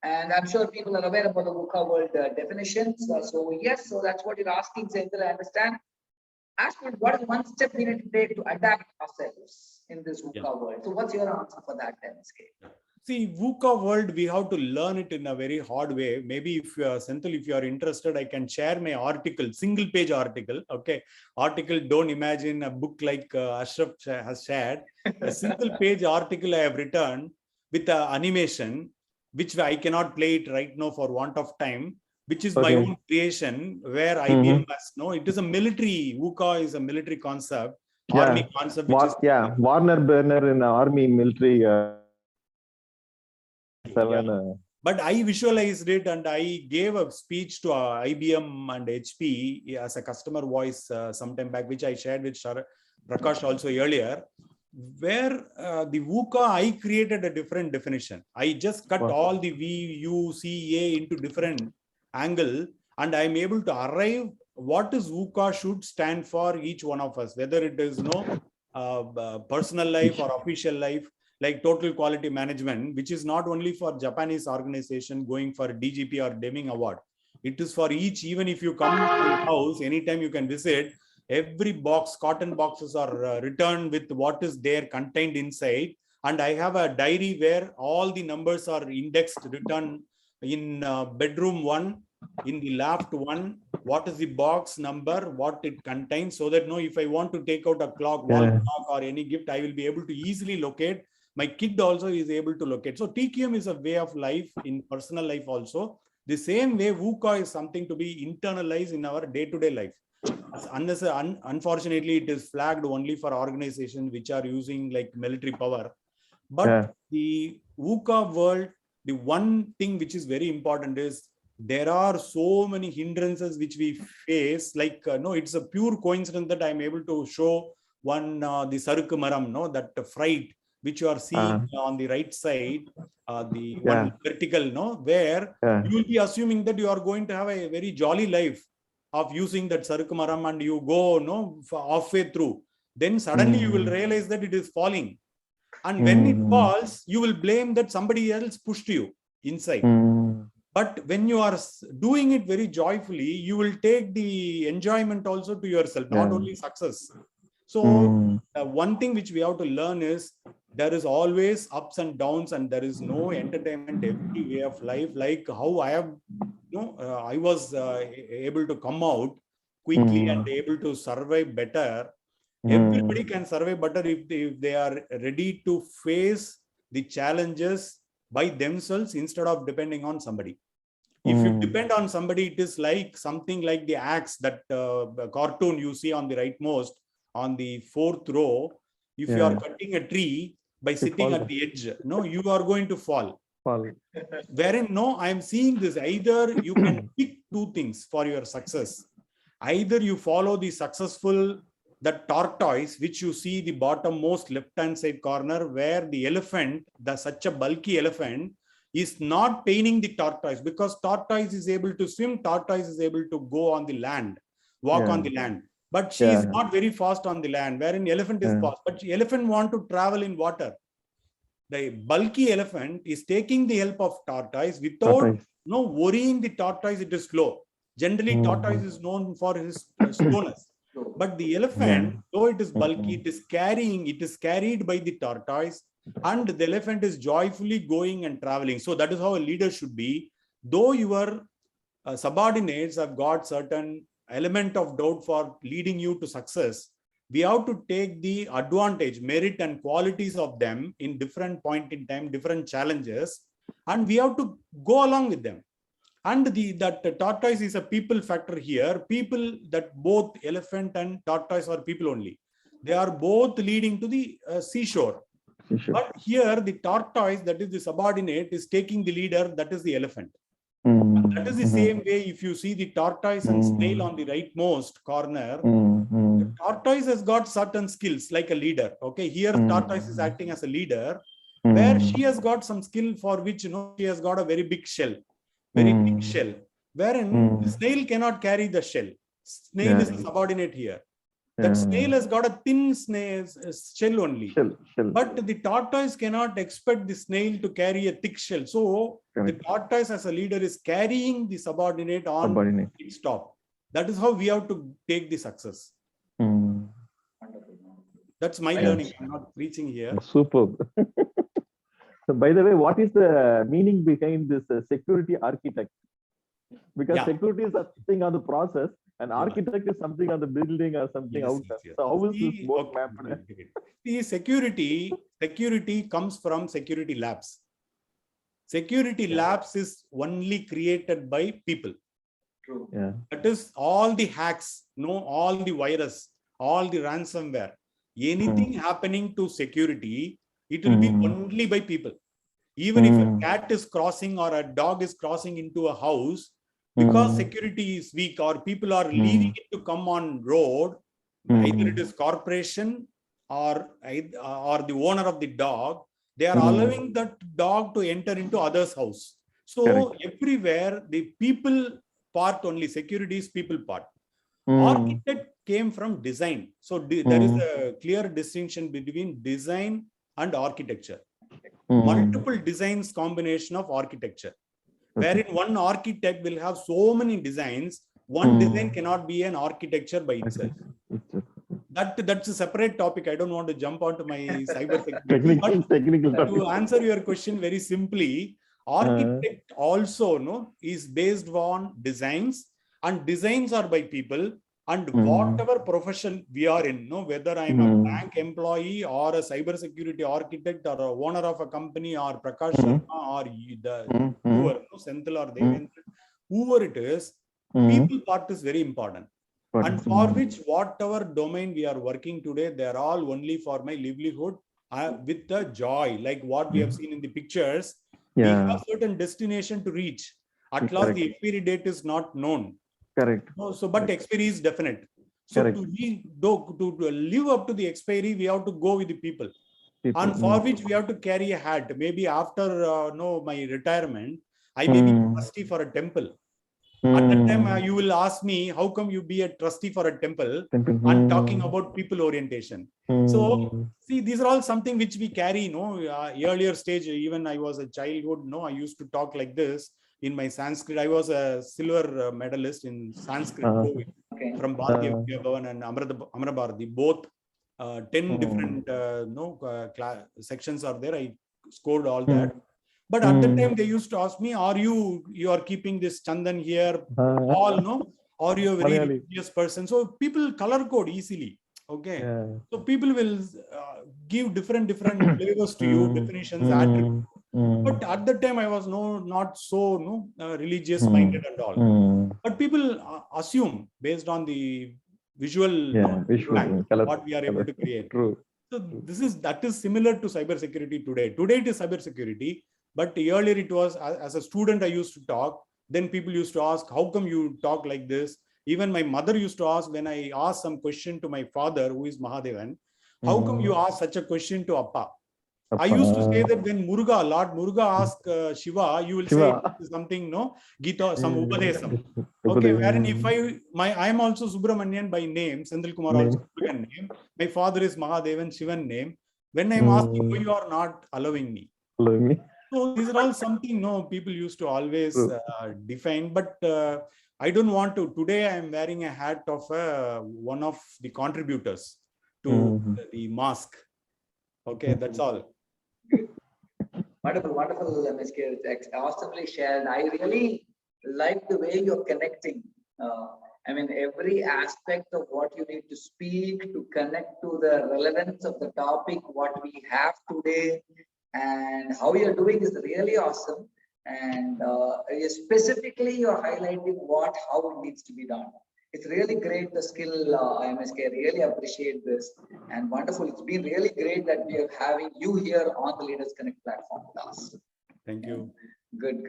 and I'm sure people are aware about the VUCA world definitions. So yes, so that's what you're asking, Sendil, I understand. Ask me what is one step we need to take to adapt ourselves in this VUCA world. So what's your answer for that, MSK? See, VUCA world, we have to learn it in a very hard way. Maybe if you are, Senthil, if you are interested, I can share my article, single page article. Okay. Article, don't imagine a book like Ashraf has shared. A single page article I have written with animation, which I cannot play it right now for want of time, which is my own creation, where IBM has, no, it is a military, VUCA is a military concept, army concept. Which is, Warner Burner in army military. But I visualized it and I gave a speech to IBM and HP as a customer voice sometime back, which I shared with Prakash also earlier, where the VUCA, I created a different definition. I just cut all the V, U, C, A into different angle, and I'm able to arrive what is VUCA should stand for each one of us, whether it is personal life or official life, like total quality management, which is not only for Japanese organization going for DGP or Deming Award. It is for each, even if you come to my house, anytime you can visit, every box, cotton boxes are returned with what is there contained inside. And I have a diary where all the numbers are indexed, written in bedroom 1, in the left 1, what is the box number, what it contains, so that if I want to take out a clock, wall clock or any gift, I will be able to easily locate. My kid also is able to locate. So TQM is a way of life in personal life also. The same way VUCA is something to be internalized in our day-to-day life. Unless, unfortunately, it is flagged only for organizations which are using like military power. But the VUCA world, the one thing which is very important is there are so many hindrances which we face. Like, no, it's a pure coincidence that I'm able to show one, the Sarukku Maram, no, that fright, which you are seeing on the right side, the one vertical, no, where you will be assuming that you are going to have a very jolly life of using that Sarukku Maram, and you go, halfway through. Then suddenly you will realize that it is falling. And when it falls, you will blame that somebody else pushed you inside. But when you are doing it very joyfully, you will take the enjoyment also to yourself, not only success. So one thing which we have to learn is there is always ups and downs, and there is no entertainment every way of life. Like how I have, I was able to come out quickly and able to survive better. Everybody can survive better if they are ready to face the challenges by themselves instead of depending on somebody. If you depend on somebody, it is like something like the axe, that cartoon you see on the rightmost, on the 4th row. If you are cutting a tree by sitting at the edge, you are going to fall. Wherein, I am seeing this, either you can pick two things for your success. Either you follow the successful, the tortoise, which you see the bottommost left-hand side corner, where the elephant, such a bulky elephant, is not paining the tortoise, because tortoise is able to swim, tortoise is able to go on the land, walk on the land. But she is not very fast on the land, wherein elephant is fast. But the elephant want to travel in water. The bulky elephant is taking the help of tortoise without worrying the tortoise. It is slow. Generally, tortoise is known for his slowness. But the elephant, though it is bulky, it is carried by the tortoise, and the elephant is joyfully going and traveling. So that is how a leader should be. Though your subordinates have got certain element of doubt for leading you to success, we have to take the advantage, merit and qualities of them in different point in time, different challenges, and we have to go along with them. And that tortoise is a people factor here. People, that both elephant and tortoise are people only. They are both leading to the seashore. Sure. But here the tortoise, that is the subordinate, is taking the leader, that is the elephant. That is the same way if you see the tortoise and snail on the rightmost corner, the tortoise has got certain skills like a leader. Okay, here tortoise is acting as a leader, where she has got some skill for which, she has got a very big shell, very big shell, wherein the snail cannot carry the shell. Snail is a subordinate here. That snail has got a thin shell only. Shell. But the tortoise cannot expect the snail to carry a thick shell. So the tortoise as a leader is carrying the subordinate on its top. That is how we have to take the success. That's my learning. I'm not preaching here. Superb. So, by the way, what is the meaning behind this security architect? Because security is something on the process, and architect is something on the building or something outside. Yes. So how is this both mapped? The security comes from security labs. Security labs is only created by people. True. Yeah. That is all the hacks, all the virus, all the ransomware, anything happening to security, it will be only by people. Even if a cat is crossing or a dog is crossing into a house, because security is weak or people are leaving it to come on road, either it is corporation or the owner of the dog, they are allowing that dog to enter into others' house. So everywhere the people part only, security is people part. Architect came from design. So there is a clear distinction between design and architecture. Multiple designs combination of architecture. Wherein one architect will have so many designs, one design cannot be an architecture by itself. That's a separate topic. I don't want to jump onto my cyber security. Technical To answer your question very simply, architect also is based on designs, and designs are by people. And whatever profession we are in, whether I'm a bank employee or a cyber security architect or a owner of a company or Prakash Sharma or whoever, Senthil or Devendra, whoever it is, people part is very important. And for which whatever domain we are working today, they are all only for my livelihood with the joy, like what we have seen in the pictures. We have certain destination to reach. At last, the expiry date is not known. Correct. So, but expiry is definite. So to live up to the expiry, we have to go with the people. And for which we have to carry a hat. Maybe after my retirement, I may be trustee for a temple. At that time, you will ask me, how come you be a trustee for a temple and talking about people orientation? So, see, these are all something which we carry, earlier stage, even I was a childhood, I used to talk like this in my Sanskrit. I was a silver medalist in Sanskrit from Bharatiya Vidya Bhavan and Amara Bharati. Both 10 different sections are there. I scored all that. But at the time, they used to ask me, are you are keeping this Chandan here? Or you're a very religious person? So people color code easily. Okay. So people will give different flavors to you, definitions, attributes. But at that time, I was not so religious minded and all. But people assume based on the visual, what we are able to create. True. So that is similar to cybersecurity today. Today it is cybersecurity. But earlier it was, as a student, I used to talk. Then people used to ask, how come you talk like this? Even my mother used to ask when I asked some question to my father, who is Mahadevan, how come you ask such a question to Appa? I used to say that when Lord Muruga asked Shiva, you will say something, Gita, some Upadesam. Okay, wherein if I am also Subramanian by name, Sendil Kumar also Murugan name. My father is Mahadevan, Shivan name. When I am asking, why you are not allowing me? So these are all something people used to always define, but I don't want to. Today I am wearing a hat of one of the contributors to the mask. Okay, that's all. Wonderful, MSK. It's awesomely shared. I really like the way you're connecting. I mean, every aspect of what you need to speak to connect to the relevance of the topic, what we have today, and how you're doing is really awesome. And specifically you're highlighting how it needs to be done. It's really great, the skill, MSK. Really appreciate this, and wonderful. It's been really great that we are having you here on the Leaders Connect platform with us. Thank you. Good.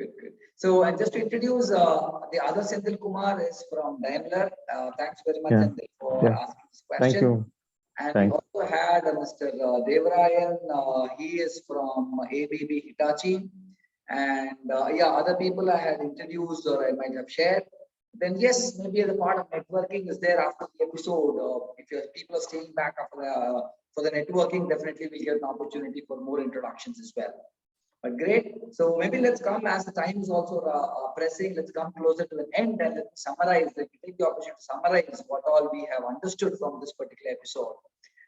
So, and just to introduce the other Senthil Kumar is from Daimler. Thanks very much, Senthil, for asking this question. Thank you. And we also had Mr. Devarayan. He is from ABB Hitachi. And other people I had introduced or I might have shared. Then yes, maybe the part of networking is there after the episode. If people are staying back after for the networking, definitely we'll get an opportunity for more introductions as well. But great. So maybe let's come, as the time is also pressing, let's come closer to the end and let's summarize. Let me take the opportunity to summarize what all we have understood from this particular episode.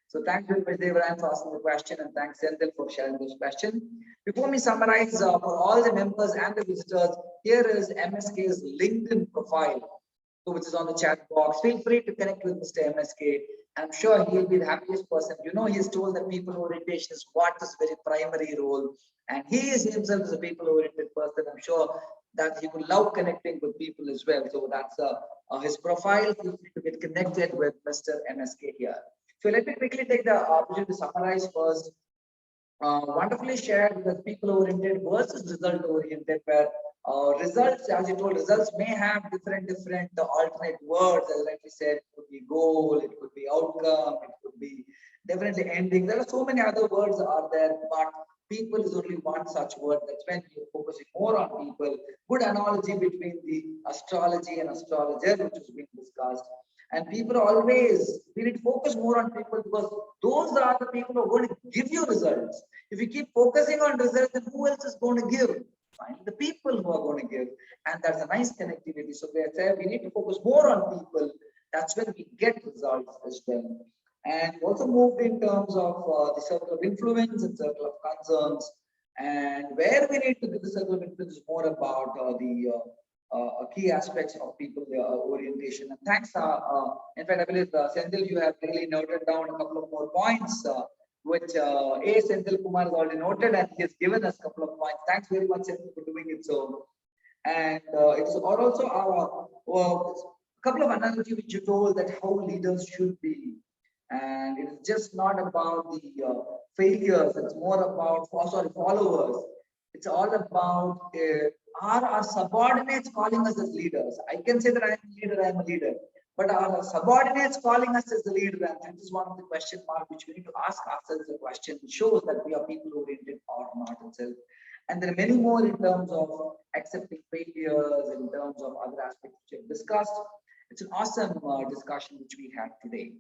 So thank you, Mr. Devarayan, for asking the question, and thanks, Senthil, for sharing this question. Before we summarize, for all the members and the visitors, here is MSK's LinkedIn profile, which is on the chat box. Feel free to connect with Mr. MSK. I'm sure he'll be the happiest person. You know, he's told that people orientation is what his very primary role, and he is himself as a people-oriented person. I'm sure that he would love connecting with people as well. So that's his profile. Feel free to get connected with Mr. MSK here. So let me quickly take the opportunity to summarize first. Wonderfully shared with people-oriented versus result-oriented, where results, as you told, results may have different alternate words. As like we said, it could be goal, it could be outcome, it could be definitely ending. There are so many other words are there, but people is only one such word. That's when you're focusing more on people. Good analogy between the astrology and astrologer, which has been discussed. And people always, we need to focus more on people because those are the people who are going to give you results. If you keep focusing on results, then who else is going to give? Find the people who are going to give. And that's a nice connectivity. So we need to focus more on people. That's when we get results as well. And also moved in terms of the circle of influence and circle of concerns. And where we need to do the circle of influence is more about the key aspects of people orientation. And thanks. In fact, I believe Senthil, you have really noted down a couple of more points, which Senthil Kumar has already noted, and he has given us a couple of points. Thanks very much, Senthil, for doing it so. And it's also a couple of analogies which you told that how leaders should be. And it's just not about the failures. It's more about followers. It's all about are our subordinates calling us as leaders? I can say that I am a leader, but are our subordinates calling us as the leader? And this is one of the question marks which we need to ask ourselves. The question shows that we are people oriented or not itself. And there are many more in terms of accepting failures, in terms of other aspects which we have discussed. It's an awesome discussion which we had today.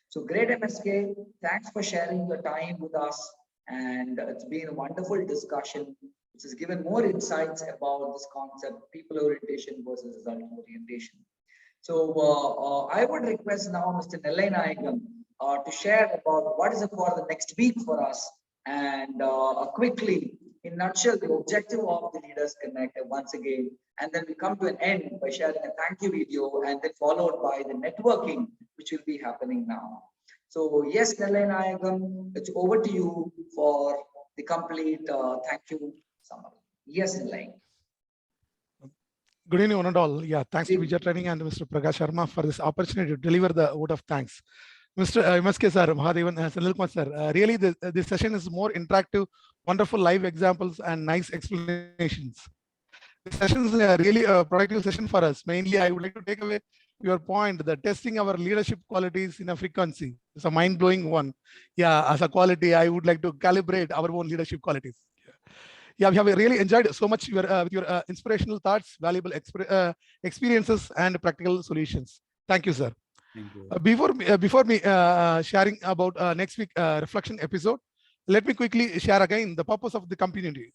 So great, MSK. Thanks for sharing your time with us. And it's been a wonderful discussion, which has given more insights about this concept, people orientation versus result orientation. So I would request now Mr. Nellai Nayagam to share about what is it for the next week for us. And quickly, in a nutshell, the objective of the Leaders Connect once again. And then we come to an end by sharing a thank you video and then followed by the networking, which will be happening now. So yes, Nellai Nayagam, it's over to you for the complete thank you summary. Yes, Nellai. Good evening, one and all. Yeah, thanks to BIJA Training and Mr. Prakash Sharma for this opportunity to deliver the vote of thanks. Mr. MSK sir, Mahadevan, Senthil Kumar sir, really this session is more interactive, wonderful live examples and nice explanations. This session is really a productive session for us. Mainly, I would like to take away your point that testing our leadership qualities in a frequency is a mind-blowing one. Yeah, as a quality, I would like to calibrate our own leadership qualities. Yeah, we have really enjoyed so much with your inspirational thoughts, valuable experiences, and practical solutions. Thank you, sir. Thank you. Before me sharing about next week reflection episode, let me quickly share again the purpose of the community.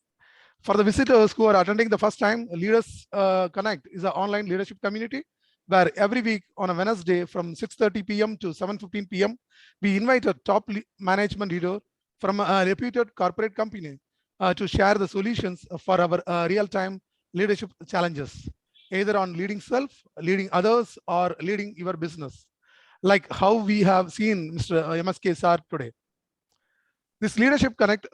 For the visitors who are attending the first time, Leaders Connect is an online leadership community where every week on a Wednesday from 6:30 p.m. to 7:15 p.m., we invite a top management leader from a reputed corporate company to share the solutions for our real-time leadership challenges, either on leading self, leading others, or leading your business, like how we have seen Mr. MSK sir today. This Leadership Connect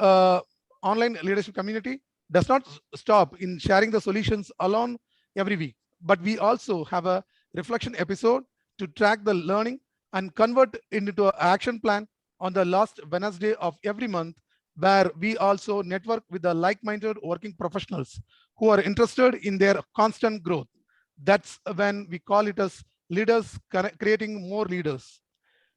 online leadership community does not stop in sharing the solutions alone every week, but we also have a reflection episode to track the learning and convert it into an action plan on the last Wednesday of every month, where we also network with the like-minded working professionals who are interested in their constant growth. That's when we call it as leaders creating more leaders.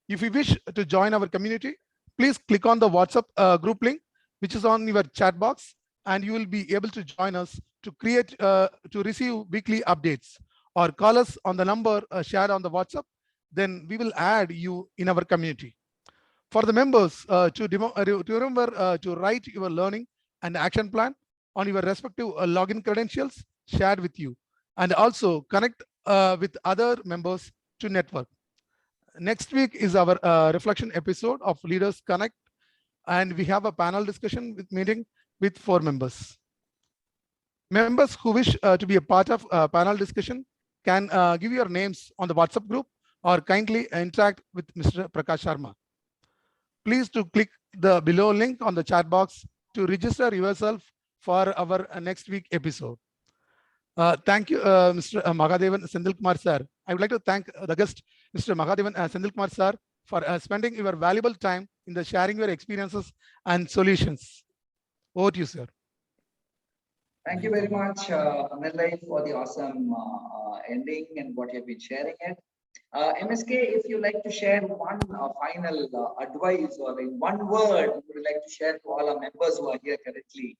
If you wish to join our community, please click on the WhatsApp group link, which is on your chat box, and you will be able to join us to receive weekly updates, or call us on the number shared on the WhatsApp. Then we will add you in our community. For the members to remember to write your learning and action plan on your respective login credentials shared with you, and also connect with other members to network. Next week is our reflection episode of Leaders Connect, and we have a panel discussion meeting with 4 members. Members who wish to be a part of panel discussion can give your names on the WhatsApp group or kindly interact with Mr. Prakash Sharma. Please to click the below link on the chat box to register yourself for our next week episode. Thank you, Mr. Mahadevan Sendilkumar sir. I would like to thank the guest, Mr. Mahadevan Sendilkumar sir, for spending your valuable time in the sharing your experiences and solutions. Over to you, sir. Thank you very much, Nellai, for the awesome ending and what you've been sharing it. MSK, if you like to share one final advice, or in one word you would like to share to all our members who are here currently.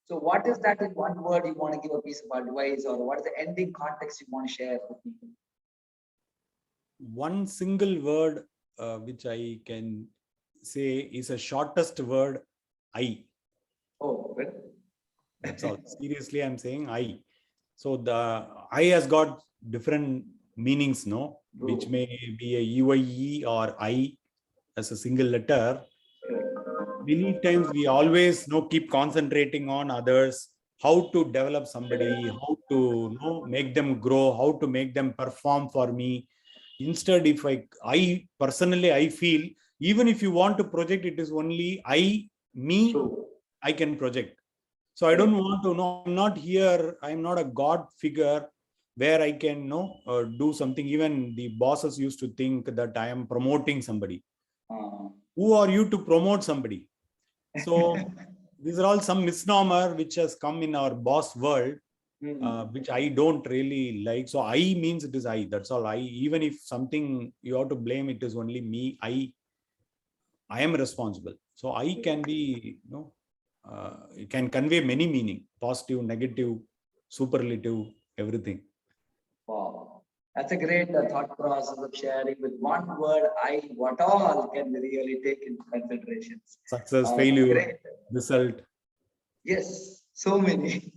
So what is that in one word you want to give a piece of advice, or what is the ending context you want to share with people? One single word which I can say is a shortest word, I. Oh, good. That's all. Seriously, I'm saying I. So the I has got different meanings, no? Which may be a UIE or I as a single letter. Many times we always keep concentrating on others, how to develop somebody, how to make them grow, how to make them perform for me. Instead, if I personally, I feel even if you want to project, it is only me, I can project. So I don't want to know. I'm not here. I'm not a God figure where I can do something. Even the bosses used to think that I am promoting somebody. Who are you to promote somebody? So these are all some misnomer which has come in our boss world, which I don't really like. So I means it is I. That's all. I. Even if something you have to blame, it is only me. I am responsible. So I can be it can convey many meaning: positive, negative, superlative, everything. Wow, that's a great thought process of sharing with one word. What all can we really take into consideration? Success, failure, great. Result. Yes, so many.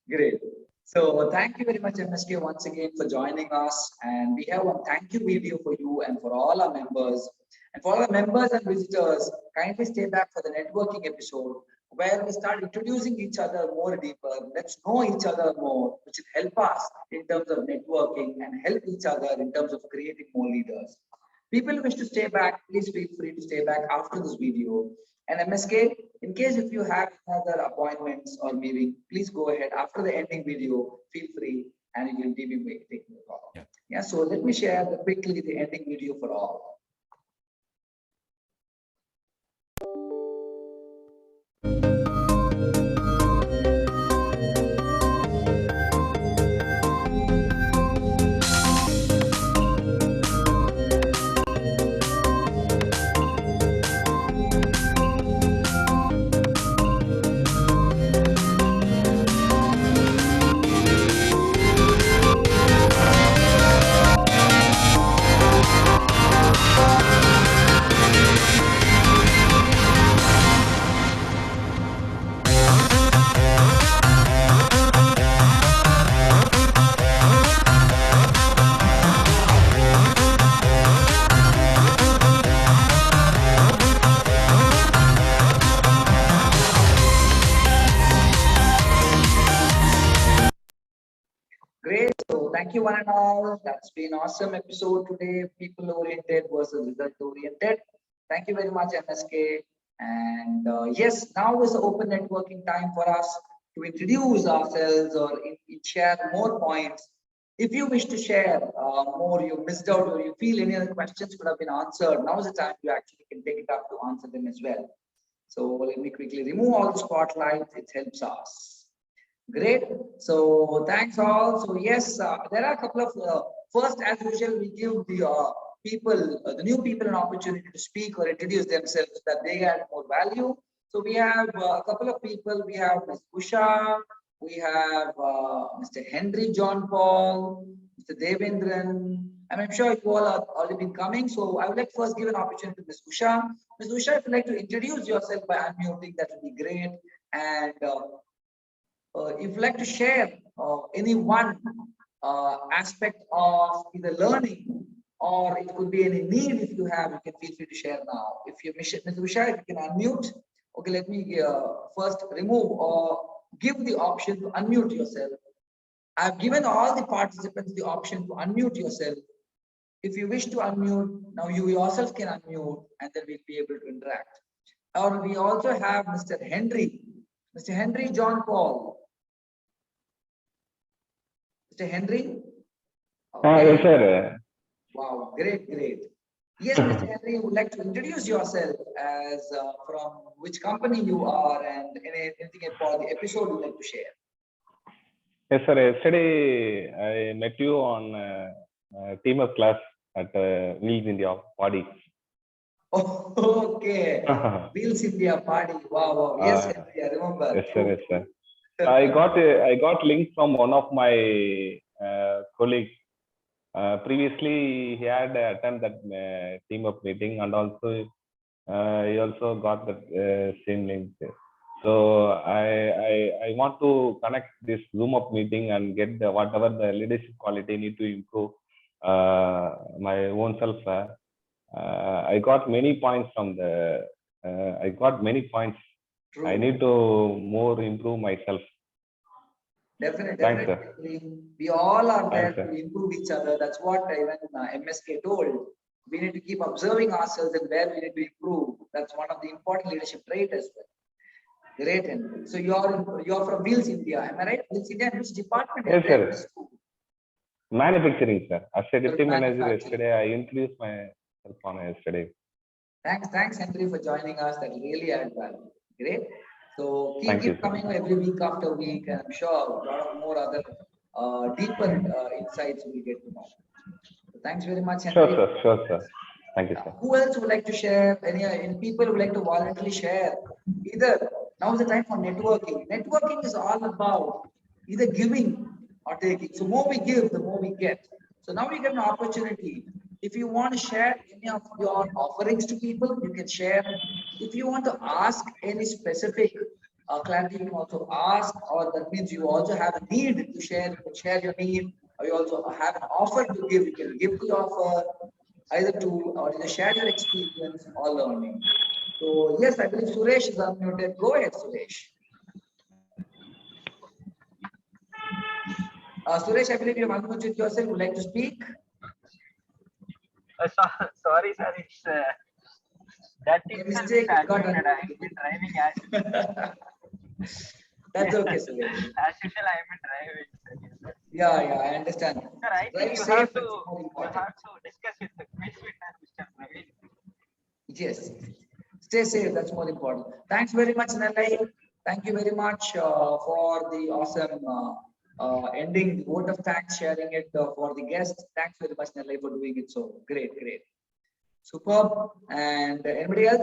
Great. So thank you very much, MSK, once again for joining us. And we have a thank you video for you and for all our members. And for all our members and visitors, kindly stay back for the networking episode, where we start introducing each other more deeper. Let's know each other more, which will help us in terms of networking and help each other in terms of creating more leaders. People who wish to stay back, please feel free to stay back after this video. And MSK, in case if you have other appointments or meeting, please go ahead after the ending video, feel free, and you will be taking the call. Yeah, so let me share quickly the ending video for all. Great. So thank you one and all. That's been an awesome episode today. People oriented versus result oriented. Thank you very much, MSK. And yes, now is the open networking time for us to introduce ourselves or share more points. If you wish to share more, you missed out, or you feel any other questions could have been answered, now is the time you actually can take it up to answer them as well. So let me quickly remove all the spotlights. It helps us. Great. So thanks all. So yes, there are a couple of first, as usual, we give the people, the new people, an opportunity to speak or introduce themselves so that they add more value. So we have a couple of people. We have Ms. Usha, we have Mr. Henry John Paul, Mr. Devendran, and I'm sure you all have already been coming. So I would like to first give an opportunity to Ms. Usha. Ms. Usha, if you'd like to introduce yourself by unmuting, that would be great. And if you'd like to share any one aspect of either learning, or it could be any need if you have, you can feel free to share now. If you, Ms. Usha, if you can unmute. Okay, let me first remove or give the option to unmute yourself. I've given all the participants the option to unmute yourself. If you wish to unmute, now you yourself can unmute, and then we'll be able to interact. Or we also have Mr. Henry. Mr. Henry John Paul. Mr. Henry? Okay. Yes, sir. Wow, great, great. Yes, Mr. Henry, would like to introduce yourself as from which company you are and anything about the episode you'd like to share. Yes, sir. Yesterday, I met you on team of class at Wheels India party. Oh, okay. Wheels India party. Wow, wow. Yes, Henry, I remember. Yes, sir. Yes, sir. I got link from one of my colleagues. Previously, he had attended that team up meeting, and also he also got the same link. So I want to connect this Zoom up meeting and get whatever the leadership quality need to improve my own self. I got many points from the. I got many points. True. I need to more improve myself. Definitely, Thanks, definitely. We all are there Thanks, to improve each other. That's what even MSK told. We need to keep observing ourselves and where we need to improve. That's one of the important leadership traits as well. Great, Henry. So you're from Wheels India, am I right? Wheels India, which department? Yes, sir. Manufacturing, sir. As a deputy manager yesterday, I introduced myself on yesterday. Thanks, Henry, for joining us. That really added value. Great. So keep coming every week after week, and I'm sure a lot of more other deeper insights we get to know. So thanks very much, Henry. Sure, sir. Thank you, sir. Who else would like to share? Any people who would like to voluntarily share? Either now is the time for networking. Networking is all about either giving or taking. So more we give, the more we get. So now we get an opportunity. If you want to share any of your offerings to people, you can share. If you want to ask any specific clarity, you can also ask, or that means you also have a need to share. You can share your need, or you also have an offer to give. You can give the offer, either to or either share your experience or learning. So yes, I believe Suresh is unmuted. Go ahead, Suresh. Suresh, I believe you have unmuted yourself. Would like to speak? Sorry, sir. It's that mistake. I've been driving as That's okay, Suresh. As usual, I've been driving. Sir. Yeah, I understand. Sir, I think you have to discuss with Mr. Praveen. Yes. Stay safe. That's more important. Thanks very much, Nalai. Thank you very much for the awesome ending, the vote of thanks, sharing it for the guests. Thanks very much, Nalai, for doing it so great. Superb. And anybody else?